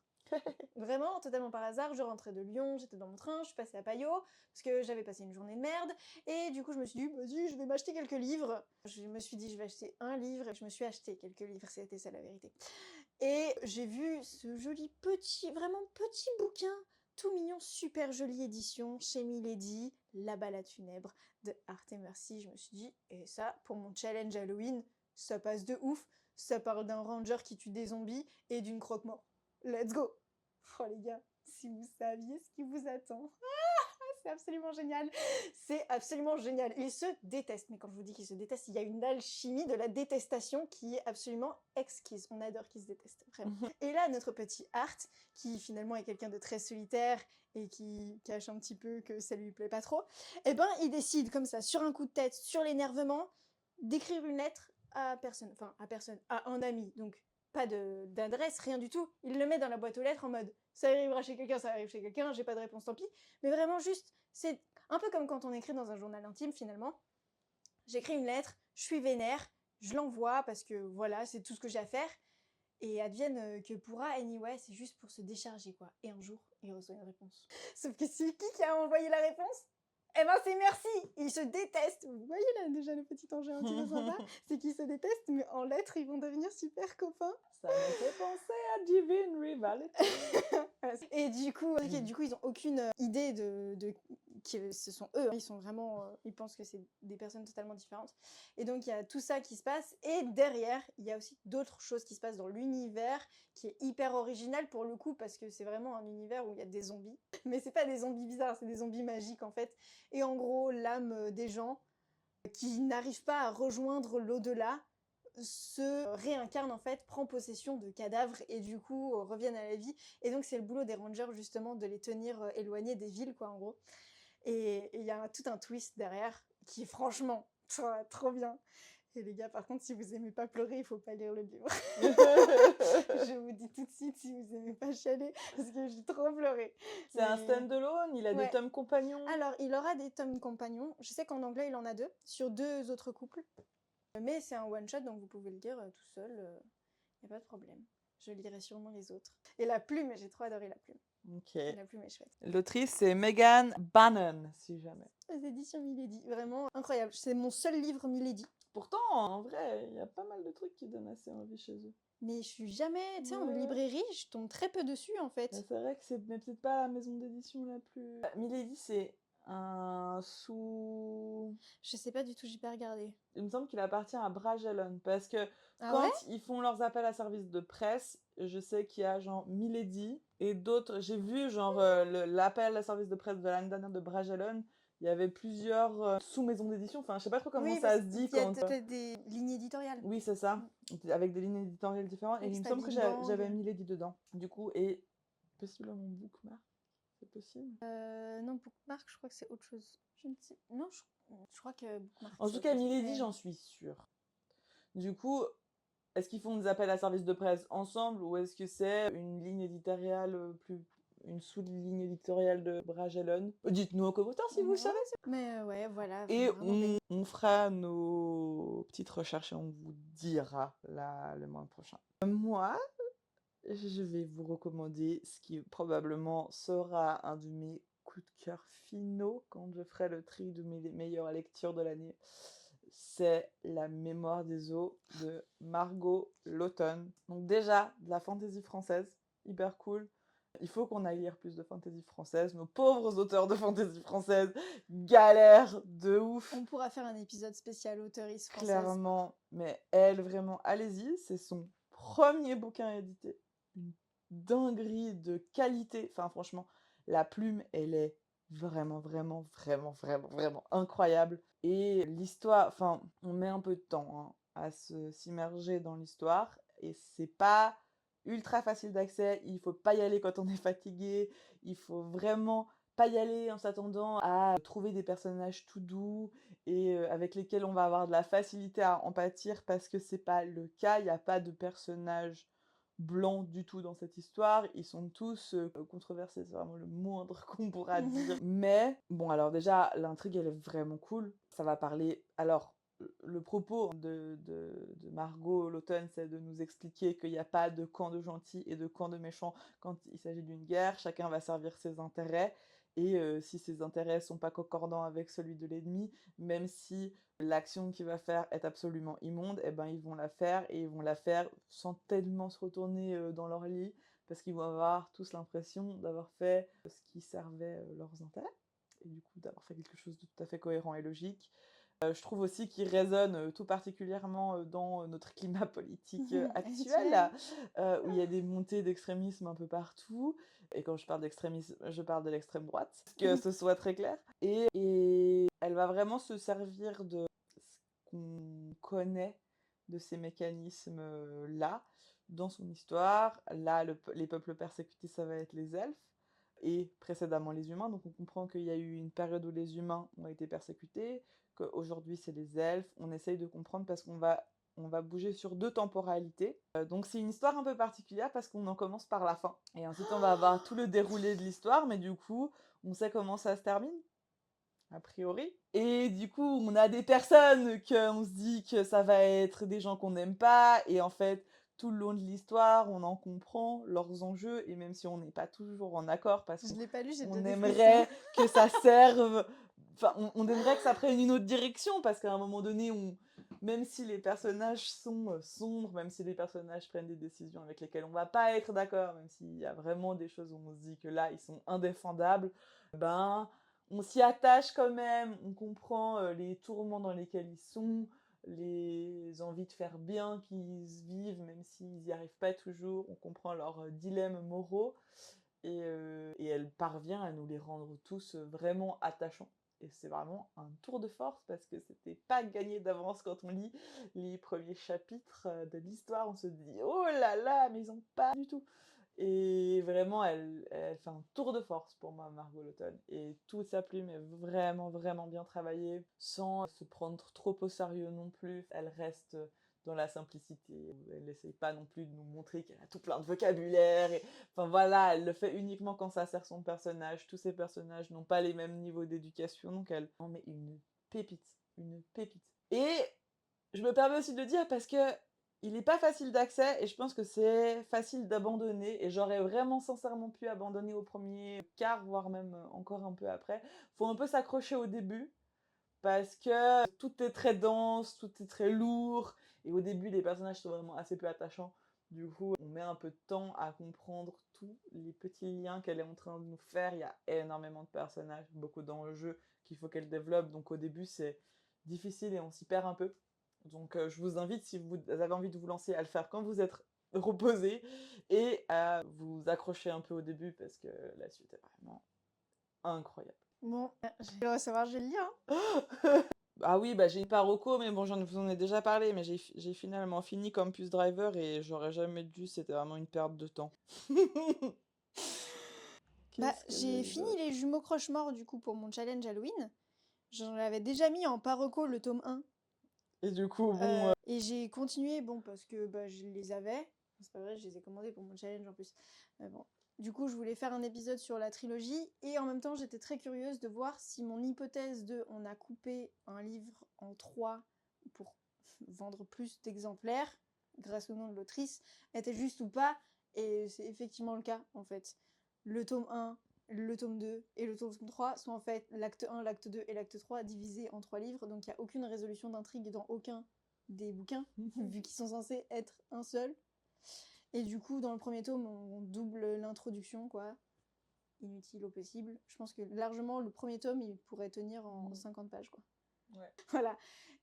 Speaker 2: Vraiment, totalement par hasard. Je rentrais de Lyon, j'étais dans mon train, je suis passée à Payot parce que j'avais passé une journée de merde. Et du coup, je me suis dit, vas-y, je vais m'acheter quelques livres. Je me suis dit, je vais acheter un livre et je me suis acheté quelques livres, c'était ça la vérité. Et j'ai vu ce joli petit, vraiment petit bouquin, tout mignon, super jolie édition chez Milady, La balade funèbre de Art et Merci. Je me suis dit, et ça, pour mon challenge Halloween, ça passe de ouf. Ça parle d'un ranger qui tue des zombies et d'une croque-mort. Let's go! Oh les gars, si vous saviez ce qui vous attend. C'est absolument génial. C'est absolument génial. Ils se détestent. Mais quand je vous dis qu'ils se détestent, il y a une alchimie de la détestation qui est absolument exquise. On adore qu'ils se détestent, vraiment. Et là, notre petit Art, qui finalement est quelqu'un de très solitaire et qui cache un petit peu que ça lui plaît pas trop, eh ben, il décide comme ça, sur un coup de tête, sur l'énervement, d'écrire une lettre à personne. Enfin, à personne, à un ami. Donc, pas d'adresse, rien du tout. Il le met dans la boîte aux lettres en mode ça arrivera chez quelqu'un, ça arrive chez quelqu'un, j'ai pas de réponse, tant pis. Mais vraiment juste, c'est un peu comme quand on écrit dans un journal intime finalement. J'écris une lettre, je suis vénère, je l'envoie parce que voilà, c'est tout ce que j'ai à faire. Et advienne que pourra, anyway, c'est juste pour se décharger quoi. Et un jour, il reçoit une réponse. Sauf que c'est qui a envoyé la réponse? Eh ben c'est Merci. Ils se détestent. Vous voyez là déjà le petit enjeu un petit peu sympa. C'est qu'ils se détestent, mais en lettres ils vont devenir super copains.
Speaker 1: Ça me fait penser à Divine Rivality.
Speaker 2: Et du coup, ils ont aucune idée que ce sont eux. Ils sont vraiment, ils pensent que c'est des personnes totalement différentes. Et donc il y a tout ça qui se passe. Et derrière, il y a aussi d'autres choses qui se passent dans l'univers, qui est hyper original pour le coup parce que c'est vraiment un univers où il y a des zombies. Mais c'est pas des zombies bizarres, c'est des zombies magiques en fait. Et en gros, l'âme des gens qui n'arrivent pas à rejoindre l'au-delà se réincarne en fait, prend possession de cadavres et du coup reviennent à la vie. Et donc c'est le boulot des rangers justement de les tenir éloignés des villes quoi en gros. Et il y a tout un twist derrière qui est franchement trop bien. Et les gars, par contre, si vous aimez pas pleurer, il faut pas lire le livre. Je vous dis tout de suite si vous aimez pas chialer, parce que j'ai trop pleuré.
Speaker 1: C'est un
Speaker 2: Mais
Speaker 1: stand-alone, il a des
Speaker 2: ouais.
Speaker 1: tomes compagnons.
Speaker 2: Alors, il aura des tomes compagnons. Je sais qu'en anglais, il en a 2, sur 2 autres couples. Mais c'est un one-shot, donc vous pouvez le lire tout seul. Y a pas de problème. Je lirai sûrement les autres. Et la plume, j'ai trop adoré la plume.
Speaker 1: Ok.
Speaker 2: La plume est chouette.
Speaker 1: L'autrice, c'est Megan Bannon, si jamais.
Speaker 2: Les éditions Milady, vraiment incroyable. C'est mon seul livre Milady.
Speaker 1: Pourtant, en vrai, il y a pas mal de trucs qui donnent assez envie chez eux.
Speaker 2: Mais je suis jamais, tu sais, en
Speaker 1: Ouais.
Speaker 2: librairie, je tombe très peu dessus en fait.
Speaker 1: Bah, c'est vrai que c'est peut-être pas la maison d'édition la plus... Milady, c'est un sous...
Speaker 2: Je sais pas du tout, j'ai pas regardé.
Speaker 1: Il me semble qu'il appartient à Bragellon, parce que
Speaker 2: Ah
Speaker 1: quand
Speaker 2: ouais
Speaker 1: ils font leurs appels à service de presse, je sais qu'il y a genre Milady et d'autres... J'ai vu genre l'appel à service de presse de l'année dernière de Bragellon, il y avait plusieurs sous-maisons d'édition, enfin je sais pas trop comment
Speaker 2: Oui,
Speaker 1: ça
Speaker 2: parce
Speaker 1: se dit
Speaker 2: qu'il y a
Speaker 1: quand...
Speaker 2: peut-être des lignes éditoriales.
Speaker 1: Oui, c'est ça, avec des lignes éditoriales différentes, et
Speaker 2: Avec
Speaker 1: il me
Speaker 2: Sta
Speaker 1: semble que
Speaker 2: Big Bang.
Speaker 1: j'avais Milady dedans, du coup, et possiblement Bookmark, c'est possible.
Speaker 2: Non, Bookmark, je crois que c'est autre chose. Je ne sais. Non, je crois que Bookmark.
Speaker 1: En
Speaker 2: c'est
Speaker 1: tout
Speaker 2: autre
Speaker 1: cas,
Speaker 2: chose.
Speaker 1: Milady,
Speaker 2: Mais-
Speaker 1: j'en suis sûre. Du coup, est-ce qu'ils font des appels à service de presse ensemble ou est-ce que c'est une ligne éditoriale une sous-ligne éditoriale de Bragellon? Dites-nous en commentaire si vous le savez.
Speaker 2: Mais ouais, voilà.
Speaker 1: Et
Speaker 2: vraiment belle.
Speaker 1: on fera nos petites recherches et on vous dira le mois prochain. Moi, je vais vous recommander ce qui probablement sera un de mes coups de cœur finaux quand je ferai le tri de mes meilleures lectures de l'année. C'est La mémoire des eaux de Margot Laughton. Donc déjà, de la fantaisie française, hyper cool. Il faut qu'on aille lire plus de fantaisie française. Nos pauvres auteurs de fantaisie française galèrent de ouf.
Speaker 2: On pourra faire un épisode spécial auteuriste française.
Speaker 1: Clairement, mais elle, vraiment, allez-y, c'est son premier bouquin édité. Une dinguerie de qualité. Enfin, franchement, la plume, elle est vraiment, vraiment, vraiment, vraiment, vraiment incroyable. Et l'histoire, enfin, on met un peu de temps à s'immerger dans l'histoire. Et c'est pas ultra facile d'accès. Il faut pas y aller quand on est fatigué. Il faut vraiment pas y aller en s'attendant à trouver des personnages tout doux et avec lesquels on va avoir de la facilité à empâtir parce que c'est pas le cas. Il n'y a pas de personnages blancs du tout dans cette histoire. Ils sont tous controversés, c'est vraiment le moindre qu'on pourra dire. Mais bon, alors déjà, l'intrigue, elle est vraiment cool. Ça va parler... Alors, le propos de Margot Laughton, c'est de nous expliquer qu'il n'y a pas de camp de gentils et de camp de méchants quand il s'agit d'une guerre. Chacun va servir ses intérêts. Et si ses intérêts sont pas concordants avec celui de l'ennemi, même si l'action qu'il va faire est absolument immonde, eh ben ils vont la faire et ils vont la faire sans tellement se retourner dans leur lit parce qu'ils vont avoir tous l'impression d'avoir fait ce qui servait leurs intérêts et du coup d'avoir fait quelque chose de tout à fait cohérent et logique. Je trouve aussi qu'il résonne tout particulièrement dans notre climat politique actuel, où il y a des montées d'extrémisme un peu partout. Et quand je parle d'extrémisme, je parle de l'extrême droite, que ce soit très clair. Et elle va vraiment se servir de ce qu'on connaît de ces mécanismes-là dans son histoire. Là, les peuples persécutés, ça va être les elfes et précédemment les humains. Donc on comprend qu'il y a eu une période où les humains ont été persécutés, qu'aujourd'hui c'est les elfes. On essaye de comprendre parce qu'on va bouger sur 2 temporalités. Donc c'est une histoire un peu particulière parce qu'on en commence par la fin. Et ensuite on va avoir tout le déroulé de l'histoire, mais du coup on sait comment ça se termine, a priori. Et du coup on a des personnes qu'on se dit que ça va être des gens qu'on n'aime pas, et en fait tout le long de l'histoire, on en comprend leurs enjeux, et même si on n'est pas toujours en accord, parce
Speaker 2: Je l'ai pas lu, j'ai
Speaker 1: qu'on
Speaker 2: déjà des
Speaker 1: aimerait
Speaker 2: frissons.
Speaker 1: que ça serve... Enfin, on aimerait que ça prenne une autre direction, parce qu'à un moment donné, même si les personnages sont sombres, même si les personnages prennent des décisions avec lesquelles on va pas être d'accord, même s'il y a vraiment des choses où on se dit que là, ils sont indéfendables, ben, on s'y attache quand même, on comprend les tourments dans lesquels ils sont, les envies de faire bien qu'ils vivent, même s'ils n'y arrivent pas toujours, on comprend leurs dilemmes moraux, et elle parvient à nous les rendre tous vraiment attachants. Et c'est vraiment un tour de force parce que c'était pas gagné d'avance quand on lit les premiers chapitres de l'histoire. On se dit oh là là, mais ils ont pas du tout. Et vraiment, elle fait un tour de force pour moi, Margot Laughton. Et toute sa plume est vraiment, vraiment bien travaillée, sans se prendre trop au sérieux non plus. Elle reste dans la simplicité. Elle n'essaye pas non plus de nous montrer qu'elle a tout plein de vocabulaire. Enfin voilà, elle le fait uniquement quand ça sert son personnage. Tous ses personnages n'ont pas les mêmes niveaux d'éducation, donc elle en met une pépite. Une pépite. Et je me permets aussi de le dire parce que il n'est pas facile d'accès et je pense que c'est facile d'abandonner et j'aurais vraiment sincèrement pu abandonner au premier quart, voire même encore un peu après. Faut un peu s'accrocher au début parce que tout est très dense, tout est très lourd et au début les personnages sont vraiment assez peu attachants. Du coup, on met un peu de temps à comprendre tous les petits liens qu'elle est en train de nous faire. Il y a énormément de personnages, beaucoup d'enjeux qu'il faut qu'elle développe. Donc au début, c'est difficile et on s'y perd un peu. Donc je vous invite, si vous avez envie de vous lancer, à le faire quand vous êtes reposé et à vous accrocher un peu au début parce que la suite est vraiment incroyable.
Speaker 2: Bon, je vais le recevoir, je vais le lire. Hein.
Speaker 1: Ah oui, bah j'ai pas Rocco, mais bon, j'en vous en ai déjà parlé, mais j'ai finalement fini Campus Driver et j'aurais jamais dû, c'était vraiment une perte de temps.
Speaker 2: Bah,
Speaker 1: Qu'est-ce que
Speaker 2: j'ai fini les jumeaux croche-morts du coup pour mon challenge Halloween. J'en avais déjà mis en Paroco le tome 1.
Speaker 1: Et du coup, bon,
Speaker 2: Et j'ai continué, bon, parce que bah, je les avais. C'est pas vrai, je les ai commandés pour mon challenge en plus. Mais bon. Du coup, je voulais faire un épisode sur la trilogie. Et en même temps, j'étais très curieuse de voir si mon hypothèse de on a coupé un livre en 3 pour vendre plus d'exemplaires, grâce au nom de l'autrice, était juste ou pas. Et c'est effectivement le cas, en fait. Le tome 1, le tome 2 et le tome 3 sont en fait l'acte 1, l'acte 2 et l'acte 3 divisés en 3 livres, donc il n'y a aucune résolution d'intrigue dans aucun des bouquins, vu qu'ils sont censés être un seul. Et du coup, dans le premier tome, on double l'introduction, quoi. Inutile au possible. Je pense que largement, le premier tome, il pourrait tenir en 50 pages, quoi.
Speaker 1: Ouais.
Speaker 2: Voilà.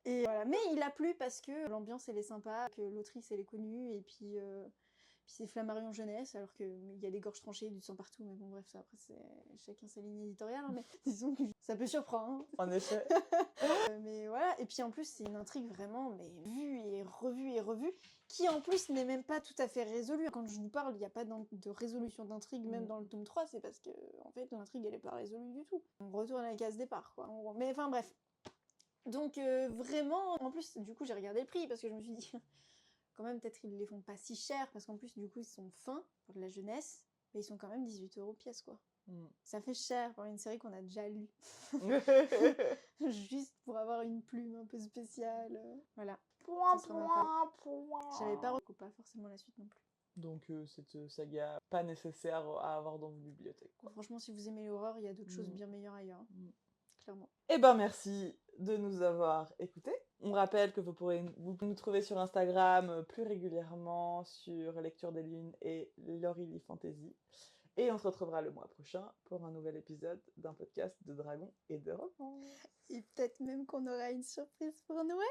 Speaker 2: Et voilà. Mais il a plu parce que l'ambiance, elle est sympa, que l'autrice, elle est connue, et puis c'est Flammarion Jeunesse, alors qu'il y a des gorges tranchées, du sang partout, mais bon, bref, ça, après, c'est chacun sa ligne éditoriale, hein, mais disons que ça peut surprendre. Hein.
Speaker 1: En effet.
Speaker 2: Mais voilà, et puis en plus, c'est une intrigue vraiment mais vue et revue, qui en plus n'est même pas tout à fait résolue. Quand je vous parle, il n'y a pas de résolution d'intrigue, même dans le tome 3, c'est parce que, en fait, l'intrigue, elle n'est pas résolue du tout. On retourne à la case départ, quoi, en gros. Mais enfin, bref. Donc, vraiment, en plus, du coup, j'ai regardé le prix, parce que je me suis dit... quand même, peut-être ils les font pas si cher, parce qu'en plus, du coup, ils sont fins pour de la jeunesse, mais ils sont quand même 18 € pièce, quoi. Ça fait cher pour une série qu'on a déjà lue. Juste pour avoir une plume un peu spéciale. Voilà. J'avais pas pas forcément la suite non plus.
Speaker 1: Donc cette saga pas nécessaire à avoir dans vos bibliothèques, quoi.
Speaker 2: Franchement, si vous aimez l'horreur, il y a d'autres choses bien meilleures ailleurs. Clairement.
Speaker 1: Eh ben merci de nous avoir écoutés. On rappelle que vous pouvez nous trouver sur Instagram plus régulièrement sur Lecture des Lunes et Laurelie Fantasy. Et on se retrouvera le mois prochain pour un nouvel épisode d'un podcast de dragons et de romans.
Speaker 2: Et peut-être même qu'on aura une surprise pour Noël.